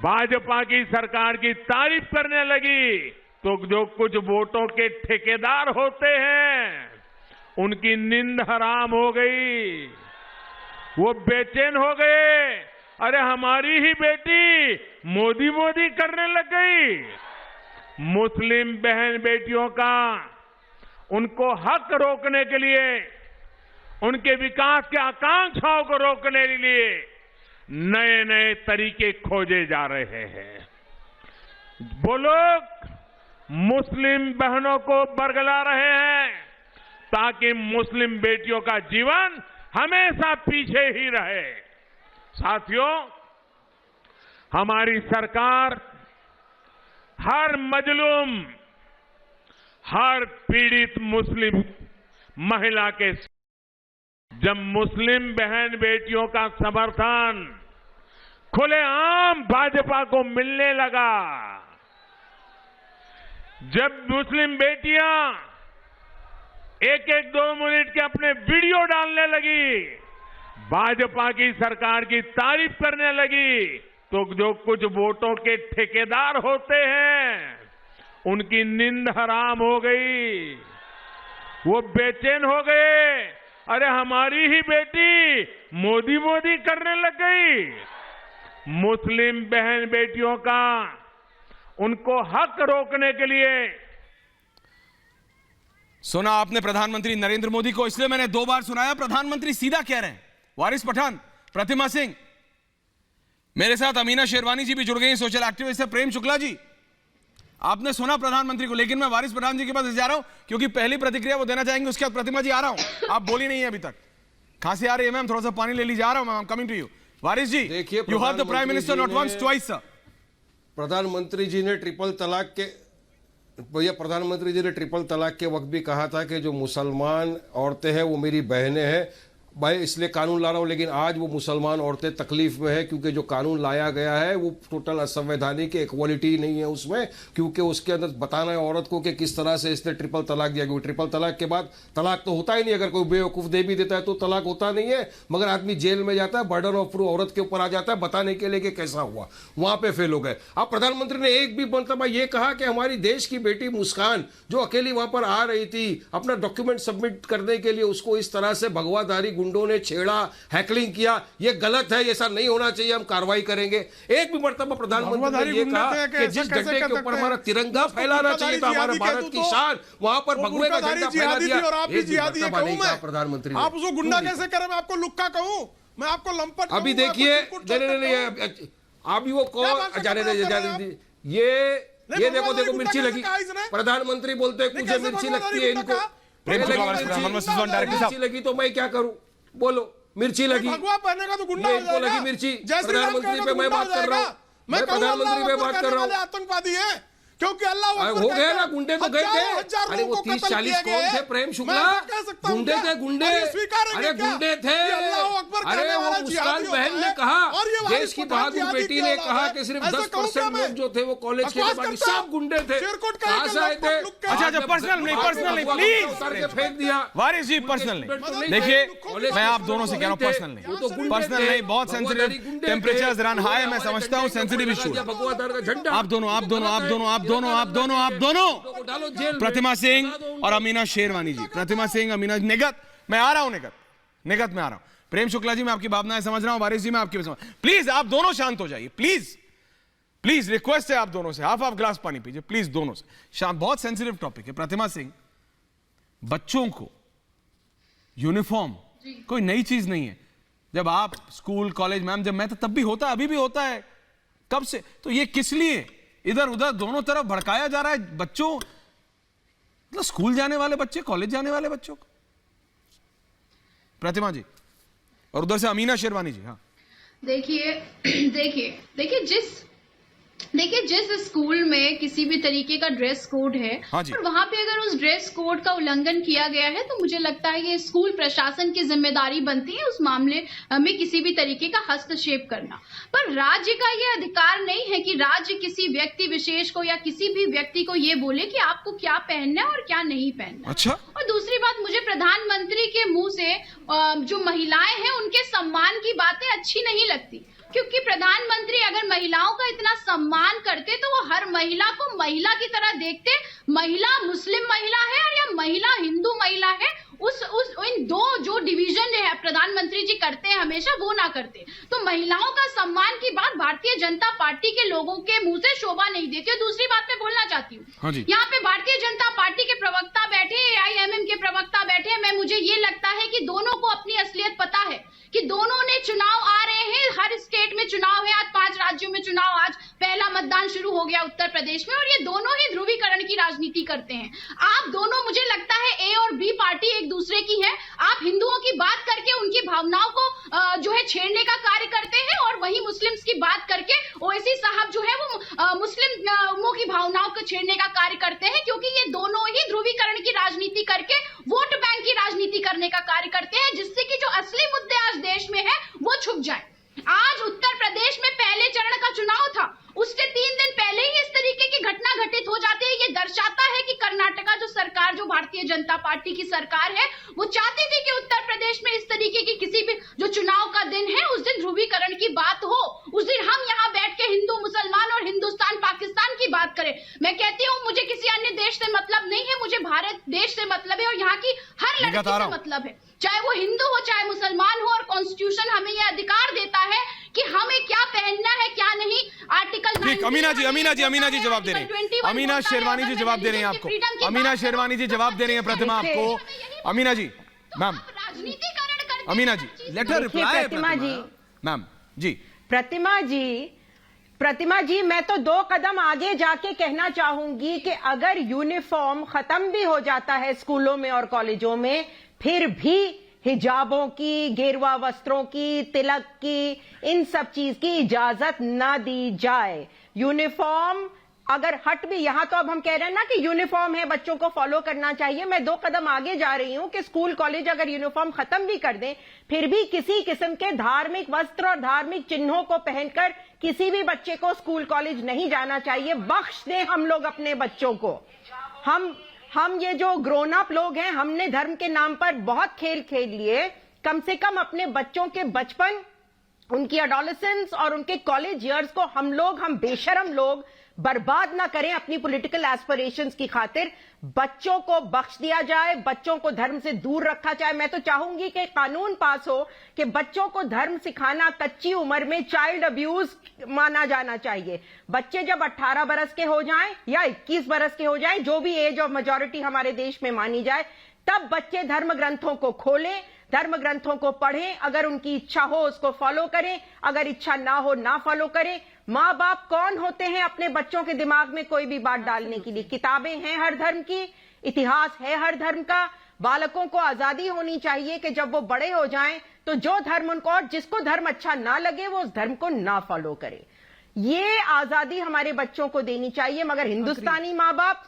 भाजपा की सरकार की तारीफ करने लगी, तो जो कुछ वोटों के ठेकेदार होते हैं उनकी नींद हराम हो गई, वो बेचैन हो गए। अरे हमारी ही बेटी मोदी मोदी करने लग गई। मुस्लिम बहन बेटियों का उनको हक रोकने के लिए, उनके विकास के आकांक्षाओं को रोकने के लिए नए नए तरीके खोजे जा रहे हैं। वो लोग मुस्लिम बहनों को बरगला रहे हैं ताकि मुस्लिम बेटियों का जीवन हमेशा पीछे ही रहे। साथियों, हमारी सरकार हर मजलूम, हर पीड़ित मुस्लिम महिला के, जब मुस्लिम बहन बेटियों का समर्थन खुलेआम भाजपा को मिलने लगा, जब मुस्लिम बेटियां एक एक 2 मिनट के अपने वीडियो डालने लगी, भाजपा की सरकार की तारीफ करने लगी, तो जो कुछ वोटों के ठेकेदार होते हैं उनकी नींद हराम हो गई, वो बेचैन हो गए। अरे हमारी ही बेटी मोदी मोदी करने लग गई। मुस्लिम बहन बेटियों का उनको हक रोकने के लिए। सुना आपने प्रधानमंत्री नरेंद्र मोदी को, इसलिए मैंने 2 बार सुनाया। प्रधानमंत्री सीधा कह रहे हैं। वारिस पठान, प्रतिमा सिंह, मेरे साथ अमीना शेरवानी जी भी जुड़ गई हैं, सोशल एक्टिविस्ट है, प्रेम शुक्ला जी। आपने सुना प्रधानमंत्री को, लेकिन मैं वारिस पठान जी के पास जा रहा हूं क्योंकि पहली प्रतिक्रिया वो देना चाहेंगे, उसके बाद प्रतिमा जी आ रहा हूं। आप बोली नहीं है अभी तक, खांसी आ रही है मैम, थोड़ा सा पानी ले लीजिए, आ रहा हूं ma'am, coming to you. Waris ji, you heard the prime minister not once twice sir. प्रधानमंत्री जी ने ट्रिपल तलाक के प्रधानमंत्री जी ने ट्रिपल तलाक के वक्त भी कहा था कि जो मुसलमान औरतें हैं वो मेरी बहनें हैं, मैं इसलिए कानून ला रहा हूं। लेकिन आज वो मुसलमान औरतें तकलीफ में है क्योंकि जो कानून लाया गया है वो टोटल असंवैधानिक, इक्वालिटी नहीं है उसमें, क्योंकि उसके अंदर बताना है औरत को कि किस तरह से इसने ट्रिपल तलाक दिया। क्योंकि ट्रिपल तलाक के बाद तलाक तो होता ही नहीं, अगर कोई बेवकूफ़ दे भी देता है तो तलाक होता नहीं है, मगर आदमी जेल में जाता है, बर्डन ऑफ प्रूफ औरत के ऊपर आ जाता है बताने के लिए कि कैसा हुआ, वहां पर फेल हो गए। अब प्रधानमंत्री ने एक भी मतलब ये कहा कि हमारी देश की बेटी मुस्कान जो अकेली वहां पर आ रही थी अपना डॉक्यूमेंट सबमिट करने के लिए, उसको इस तरह से भगवाधारी गुंडों ने छेड़ा, हैकलिंग किया, ये गलत है, ऐसा नहीं होना चाहिए, हम कार्रवाई करेंगे। एक भी मर्तबा प्रधानमंत्री ने ये कहा कि जिस झंडे के ऊपर हमारा तिरंगा फैलाना चाहिए था, हमारे भारत की शान, वहां पर भगवे का झंडा फैला दिया। प्रधानमंत्री आप उसको गुंडा कैसे करें? मैं आपको लुक्का कहूं, मैं आपको लंपट कहूं? अभी देखिए, अभी वो कौन जाने ये देखो मिर्ची लगी। प्रधानमंत्री बोलते मुझे मिर्ची लगती है, इनको मिर्ची लगी तो मैं क्या करूं? बोलो, मिर्ची लगी, भगवा पहने का तो गुंडा हो इनको लगी मिर्ची। प्रधानमंत्री पे मैं बात कर रहा हूँ, मैं प्रधानमंत्री पे बात कर रहा हूँ। आतंकवादी है क्योंकि अल्लाह हो गए ना, गुंडे तो गए थे। अरे वो 30-40 कौन थे? प्रेम शुक्ला, गुंडे थे, गुंडे, अरे गुंडे थे। अरे वो मुस्कान बहन ने कहा, देश की बहादुर बेटी ने कहा कि सिर्फ 10% लोग जो थे वो कॉलेज के बाद सब गुंडे थे। कहां से आए थे? अच्छा, पर्सनल नहीं, प्लीज फेंक दिया। वारिस जी, पर्सनल नहीं। देखिए, मैं आप दोनों से कह रहा हूँ, पर्सनल नहीं, बहुत सेंसिटिव टेम्परेचर रन हाई, मैं समझता हूँ सेंसिटिव इशू। आप दोनों प्रतिमा सिंह और अमीना शेरवानी जी, प्रतिमा सिंह, अमीना निगत, मैं आ रहा हूं, निगत में आ रहा हूं। प्रेम शुक्ला जी, मैं आपकी भावनाएं समझ रहा हूं, वारिस जी मैं आपकी समझ, प्लीज आप दोनों शांत हो जाइए, प्लीज रिक्वेस्ट है आप दोनों से, हाफ ग्लास पानी पीजिए प्लीज, दोनों से शांत। बहुत सेंसिटिव टॉपिक है। प्रतिमा सिंह, बच्चों को यूनिफॉर्म कोई नई चीज नहीं है। जब आप स्कूल कॉलेज, मैम जब मैं तो तब भी होता है, अभी भी होता है, कब से, तो ये किस लिए इधर उधर दोनों तरफ भड़काया जा रहा है? बच्चों, मतलब स्कूल जाने वाले बच्चे, कॉलेज जाने वाले बच्चों को। प्रतिमा जी, और उधर से अमीना शेरवानी जी। हाँ, देखिए जिस स्कूल में किसी भी तरीके का ड्रेस कोड है, हाँ जी। और वहां पे अगर उस ड्रेस कोड का उल्लंघन किया गया है, तो मुझे लगता है ये स्कूल प्रशासन की जिम्मेदारी बनती है उस मामले में किसी भी तरीके का हस्तक्षेप करना। पर राज्य का ये अधिकार नहीं है कि राज्य किसी व्यक्ति विशेष को या किसी भी व्यक्ति को ये बोले कि आपको क्या पहनना है और क्या नहीं पहनना। अच्छा। और दूसरी बात, मुझे प्रधानमंत्री के मुंह से जो महिलाएं हैं उनके सम्मान की बातें अच्छी नहीं लगती, क्योंकि प्रधानमंत्री अगर महिलाओं का इतना सम्मान करते तो वो हर महिला को महिला की तरह देखते। महिला मुस्लिम महिला है और या महिला हिंदू महिला है, इन दो जो डिवीजन है प्रधानमंत्री जी करते हैं हमेशा, वो ना करते। तो महिलाओं का सम्मान की बात भारतीय जनता पार्टी के लोगों के मुंह से शोभा नहीं देती। और दूसरी बात मैं बोलना चाहती हूँ, हाँ जी। यहाँ पे भारतीय जनता पार्टी के प्रवक्ता बैठे, AIMM के प्रवक्ता बैठे, मुझे ये लगता है कि दोनों को अपनी असलियत पता है कि दोनों ने चुनाव आ रहे हैं, हर स्टेट में चुनाव है, आज 5 राज्यों में चुनाव, आज पहला मतदान शुरू हो गया उत्तर प्रदेश में, और ये दोनों ही ध्रुवीकरण की राजनीति करते हैं। आप दोनों, मुझे लगता है A और B पार्टी एक दूसरे की है। आप हिंदुओं की बात करके उनकी भावनाओं को जो है छेड़ने का कार्य करते हैं, और वही मुस्लिम्स की बात करके ओवैसी साहब जो है वो मुस्लिमों की भावनाओं को छेड़ने का कार्य करते हैं, क्योंकि ये दोनों ही ध्रुवीकरण की राजनीति करके वोट बैंक की राजनीति करने का कार्य करते हैं, जिससे कि जो असली मुद्दे आज देश में है वो छुप जाए। आज उत्तर प्रदेश में पहले चरण का चुनाव था, उसके 3 दिन पहले ही इस तरीके की घटना घटित हो जाती है। ये दर्शाता है कि कर्नाटका जो सरकार, जो भारतीय जनता पार्टी की सरकार है, वो चाहती थी कि उत्तर प्रदेश में इस तरीके की किसी भी जो चुनाव का दिन है उस दिन ध्रुवीकरण की बात हो, उस दिन हम यहाँ बैठ के हिंदू मुसलमान और हिंदुस्तान पाकिस्तान की बात करें। मैं कहती हूँ मुझे किसी अन्य देश से मतलब नहीं है, मुझे भारत देश से मतलब है, और यहाँ की हर लड़की से मतलब है, चाहे वो हिंदू हो चाहे मुसलमान हो। और कॉन्स्टिट्यूशन हमें यह अधिकार देता है कि हमें क्या पहनना है क्या नहीं। आर्टिकल 9 अमीना जी जवाब दे रही हैं। अमीना शेरवानी जी जवाब दे रही हैं आपको। अमीना शेरवानी जी जवाब दे रही हैं प्रतिमा आपको। अमीना जी, मैम, राजनीतिकरण करके अमीना जी, लेट हर रिप्लाई। प्रतिमा जी, मैम जी, प्रतिमा जी, मैं तो 2 कदम आगे जाके कहना चाहूंगी कि अगर यूनिफॉर्म खत्म भी हो जाता है स्कूलों में और कॉलेजों में, फिर भी हिजाबों की, गेरुआ वस्त्रों की, तिलक की, इन सब चीज की इजाजत ना दी जाए। यूनिफॉर्म अगर हट भी, यहां तो अब हम कह रहे हैं ना कि यूनिफॉर्म है, बच्चों को फॉलो करना चाहिए। मैं 2 कदम आगे जा रही हूं कि स्कूल कॉलेज अगर यूनिफॉर्म खत्म भी कर दें, फिर भी किसी किस्म के धार्मिक वस्त्र और धार्मिक चिन्हों को पहनकर किसी भी बच्चे को स्कूल कॉलेज नहीं जाना चाहिए। बख्श दें हम लोग अपने बच्चों को। हम ये जो ग्रोन अप लोग हैं, हमने धर्म के नाम पर बहुत खेल खेल लिए। कम से कम अपने बच्चों के बचपन, उनकी एडोलेसेंस और उनके कॉलेज ईयर्स को हम बेशरम लोग बर्बाद ना करें अपनी पॉलिटिकल एस्पिरेशंस की खातिर। बच्चों को बख्श दिया जाए, बच्चों को धर्म से दूर रखा जाए। मैं तो चाहूंगी कि कानून पास हो कि बच्चों को धर्म सिखाना कच्ची उम्र में चाइल्ड अब्यूज माना जाना चाहिए। बच्चे जब 18 बरस के हो जाएं या 21 बरस के हो जाएं, जो भी एज ऑफ मेजॉरिटी हमारे देश में मानी जाए, तब बच्चे धर्म ग्रंथों को खोलें, धर्म ग्रंथों को पढ़ें। अगर उनकी इच्छा हो उसको फॉलो करें, अगर इच्छा ना हो ना फॉलो करें। माँ बाप कौन होते हैं अपने बच्चों के दिमाग में कोई भी बात डालने के लिए? किताबें हैं हर धर्म की, इतिहास है हर धर्म का। बालकों को आजादी होनी चाहिए कि जब वो बड़े हो जाएं तो जो धर्म उनको, और जिसको धर्म अच्छा ना लगे वो उस धर्म को ना फॉलो करे। ये आजादी हमारे बच्चों को देनी चाहिए। मगर हिंदुस्तानी माँ बाप,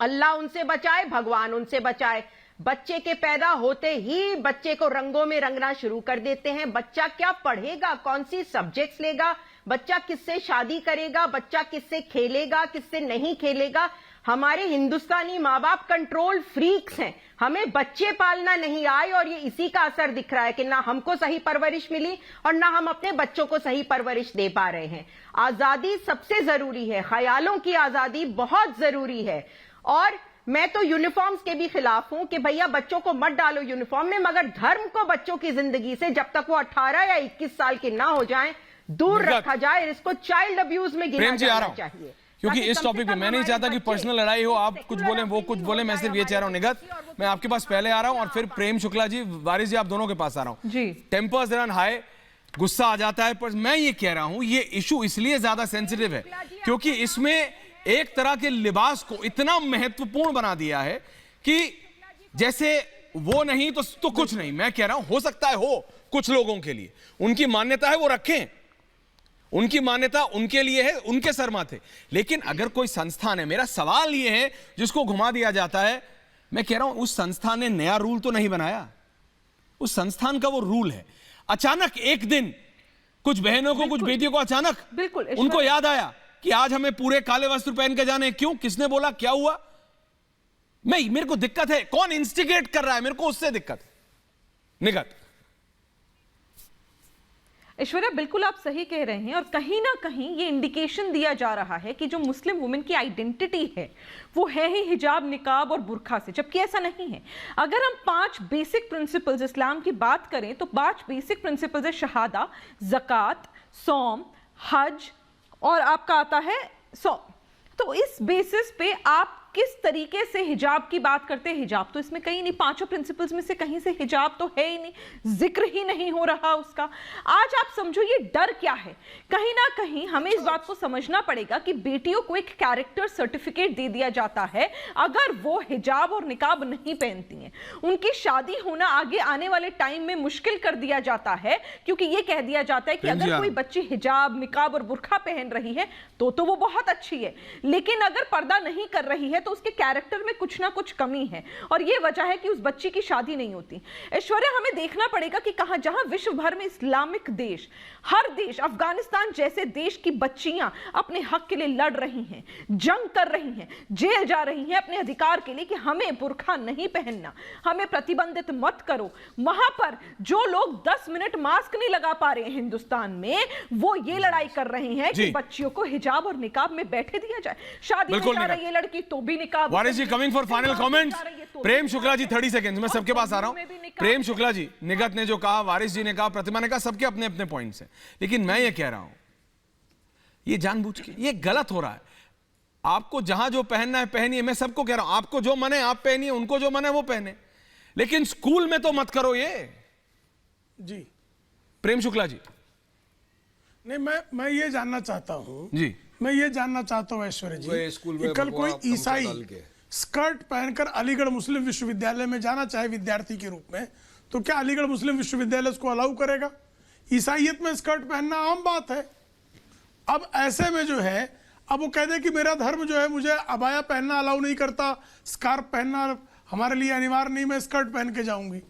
अल्लाह उनसे बचाए, भगवान उनसे बचाए, बच्चे के पैदा होते ही बच्चे को रंगों में रंगना शुरू कर देते हैं। बच्चा क्या पढ़ेगा, कौन सी सब्जेक्ट्स लेगा, बच्चा किससे शादी करेगा, बच्चा किससे खेलेगा, किससे नहीं खेलेगा। हमारे हिंदुस्तानी माँ बाप कंट्रोल फ्रीक्स हैं। हमें बच्चे पालना नहीं आए, और ये इसी का असर दिख रहा है कि ना हमको सही परवरिश मिली और ना हम अपने बच्चों को सही परवरिश दे पा रहे हैं। आजादी सबसे जरूरी है, ख्यालों की आजादी बहुत जरूरी है। और मैं तो यूनिफॉर्म्स के भी खिलाफ हूं कि भैया बच्चों को मत डालो यूनिफॉर्म में, मगर धर्म को बच्चों की जिंदगी से जब तक वो 18 या 21 साल के ना हो जाएं दूर रखा जाए। इसको चाइल्ड अब्यूज में गिना जाना चाहिए। क्योंकि इस टॉपिक पे मैं नहीं चाहता कि पर्सनल लड़ाई हो, आप कुछ बोलें वो कुछ बोलें। मैं सिर्फ ये चाह रहा हूं निगत, मैं आपके पास पहले आ रहा हूं और फिर प्रेम शुक्ला जी, वारिस जी, आप दोनों के पास आ रहा हूं जी। टेम्पर्स रन हाई, गुस्सा आ जाता है, पर मैं ये कह रहा हूं ये इशू इसलिए ज्यादा सेंसिटिव है क्योंकि इसमें एक तरह के लिबास को इतना महत्वपूर्ण बना दिया है कि जैसे वो नहीं तो कुछ नहीं। मैं कह रहा हूं हो सकता है हो कुछ लोगों के लिए उनकी मान्यता है वो रखें, उनकी मान्यता उनके लिए है, उनके सर माथे। लेकिन अगर कोई संस्थान है, मेरा सवाल ये है जिसको घुमा दिया जाता है, मैं कह रहा हूं उस संस्थान ने नया रूल तो नहीं बनाया, उस संस्थान का वो रूल है। अचानक एक दिन कुछ बहनों को, कुछ बेटियों को अचानक बिल्कुल उनको याद आया कि आज हमें पूरे काले वस्त्र पहन के जाने। क्यों, किसने बोला, क्या हुआ? मेरे को दिक्कत है कौन इंस्टिगेट कर रहा है, मेरे को उससे दिक्कत है। निगत ऐश्वर्या, बिल्कुल आप सही कह रहे हैं और कहीं ना कहीं ये इंडिकेशन दिया जा रहा है कि जो मुस्लिम वुमेन की आइडेंटिटी है वो है ही हिजाब, निकाब और बुर्का से, जबकि ऐसा नहीं है। अगर हम 5 बेसिक प्रिंसिपल्स इस्लाम की बात करें तो 5 बेसिक प्रिंसिपल्स है शहादा, ज़कात, सौम, हज और आपका आता है सौम। तो इस बेसिस पे आप किस तरीके से हिजाब की बात करते हैं? हिजाब तो इसमें कहीं नहीं, 5 प्रिंसिपल्स में से कहीं से हिजाब तो है ही नहीं, जिक्र ही नहीं हो रहा उसका। आज आप समझो ये डर क्या है? कहीं ना कहीं हमें इस बात को समझना पड़ेगा कि बेटियों को एक कैरेक्टर सर्टिफिकेट दे दिया जाता है अगर वो हिजाब और निकाब नहीं पहनती हैं। उनकी शादी होना आगे आने वाले टाइम में मुश्किल कर दिया जाता है, क्योंकि ये कह दिया जाता है कि अगर कोई बच्ची हिजाब, निकाब और बुर्का पहन रही है तो वो बहुत अच्छी है, लेकिन अगर पर्दा नहीं कर रही है तो उसके कैरेक्टर में कुछ ना कुछ कमी है और यह वजह है कि उस बच्ची की शादी नहीं होती। ऐश्वर्या, हमें देखना पड़ेगा कि कहां, जहां विश्व भर में इस्लामिक देश, हर देश, अफगानिस्तान जैसे देश की बच्चियां अपने हक के लिए लड़ रही हैं, जंग कर रही हैं, जेल जा रही हैं अपने अधिकार के लिए कि हमें बुर्का नहीं पहनना, हमें प्रतिबंधित मत करो। वहां पर जो लोग 10 मिनट मास्क नहीं लगा पा रहे हैं हिंदुस्तान में, वो ये लड़ाई कर रहे हैं कि बच्चियों को हिजाब और निकाब में बैठे दिया जाए। शादी में जा रही है लड़की तो भी निकाब। Waris ji coming for final comments. Prem Shukla ji 30 seconds, मैं सबके पास आ रहा हूं। प्रेम शुक्ला जी, निगत ने जो कहा, वारिस जी ने कहा, प्रतिमा ने कहा, सबके अपने अपने पॉइंट्स हैं, लेकिन मैं ये कह रहा हूं ये जानबूझ के ये गलत हो रहा है। आपको जहां जो पहनना है पहनिए, मैं सबको कह रहा हूं आपको जो मने आप पहनिए, उनको जो मने वो पहने, लेकिन स्कूल में तो मत करो ये जी। प्रेम शुक्ला जी। नहीं, मैं ये जानना चाहता हूं जी, मैं ये जानना चाहता हूं ऐश्वर्या जी, स्कूल कि में कल कोई ईसाई के स्कर्ट पहनकर अलीगढ़ मुस्लिम विश्वविद्यालय में जाना चाहे विद्यार्थी के रूप में, तो क्या अलीगढ़ मुस्लिम विश्वविद्यालय उसको अलाउ करेगा? ईसाइयत में स्कर्ट पहनना आम बात है। अब ऐसे में जो है, अब वो कह दे कि मेरा धर्म जो है मुझे अबाया पहनना अलाउ नहीं करता, स्कार्फ पहनना हमारे लिए अनिवार्य नहीं, मैं स्कर्ट पहन के जाऊंगी,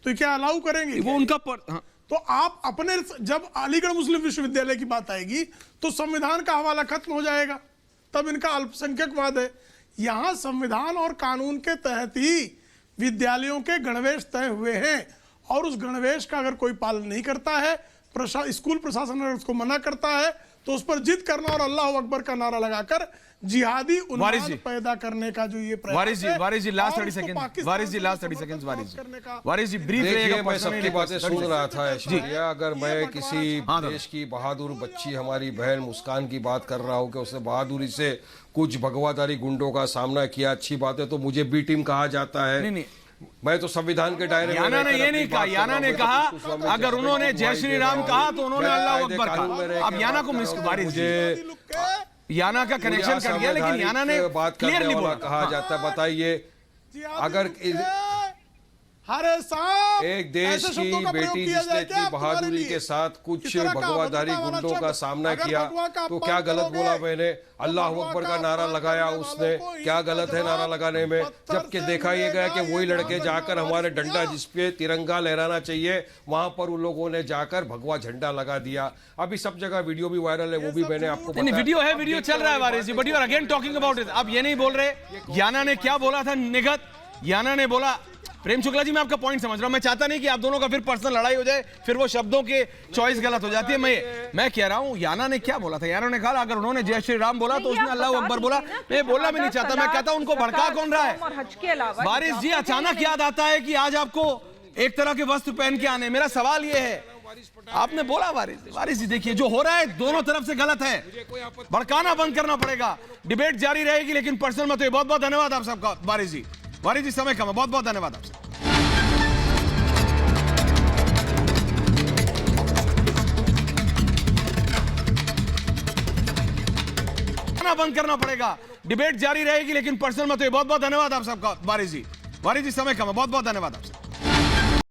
तो क्या अलाउ करेंगे? वो उनका हाँ। तो आप अपने, जब अलीगढ़ मुस्लिम विश्वविद्यालय की बात आएगी तो संविधान का हवाला खत्म हो जाएगा, तब इनका अल्पसंख्यकवाद है। यहां संविधान और कानून के तहत ही विद्यालयों के गणवेश तय हुए हैं, और उस गणवेश का अगर कोई पालन नहीं करता है, स्कूल प्रशासन अगर उसको मना करता है, तो उस पर जिद करना और अल्लाह अकबर का नारा लगाकर जिहादी उन्माद पैदा करने का जो ये वारिस जी लास्ट 30 सेकंड, वारिस जी लास्ट 30 सेकंड, वारिस जी ब्रीफ रहेगा। मैं सबकी बातें सुन रहा था ऐश्वर्या, अगर मैं किसी देश की बहादुर बच्ची, हमारी बहन मुस्कान की बात कर रहा हूँ कि उसने बहादुरी से कुछ भगवाधारी गुंडों का सामना किया, अच्छी बात है, तो मुझे बी टीम कहा जाता है। नहीं, मैं तो संविधान के दायरे में। याना ने ये नहीं कहा, याना ने कहा अगर उन्होंने जय श्री राम कहा तो उन्होंने अल्लाह अकबर कहा। अब याना को मिस, वारिस जी याना का कनेक्शन कर दिया, लेकिन याना ने क्लियरली बोला कहा जाता। बताइए, अगर एक देश की बेटी जिसने की बहादुरी के साथ कुछ भगवाधारी गुंडों का सामना किया, तो क्या गलत बोला मैंने? अल्लाह अकबर का नारा लगाया उसने, क्या गलत है नारा लगाने में? जबकि देखा यह गया कि वही लड़के जाकर हमारे डंडा जिसपे तिरंगा लहराना चाहिए, वहां पर उन लोगों ने जाकर भगवा झंडा लगा दिया। अभी सब जगह वीडियो भी वायरल है, वो भी मैंने आपको वीडियो है, वीडियो चल रहा है Waris ji, but you are again talking about it. आप ये नहीं बोल रहे याना ने क्या बोला था। निगत, याना ने बोला, प्रेम शुक्ला जी मैं आपका पॉइंट समझ रहा हूं, मैं चाहता नहीं कि आप दोनों का फिर पर्सनल लड़ाई हो जाए, फिर वो शब्दों के चॉइस गलत हो जाती है। मैं कह रहा हूं याना ने क्या बोला था। याना ने कहा अगर उन्होंने जय श्री राम बोला तो उसने अल्लाह अकबर बोला। मैं बोलना भी नहीं चाहता, मैं कहता हूं उनको भड़का कौन रहा है? वारिस जी, अचानक याद आता है कि आज आपको एक तरह के वस्त्र पहन के आने। मेरा सवाल ये है, आपने बोला वारिस जी देखिए जो हो रहा है दोनों तरफ से गलत है, भड़काना बंद करना पड़ेगा। डिबेट जारी रहेगी, लेकिन पर्सनल मत। बहुत बहुत धन्यवाद आप सबका। वारिस जी समय कम है, बहुत बहुत धन्यवाद आपसे। देखना बंद करना पड़ेगा। डिबेट जारी रहेगी, लेकिन पर्सनल मत। बहुत बहुत धन्यवाद आप सबका। वारिस जी समय कम है, बहुत बहुत धन्यवाद आपसे।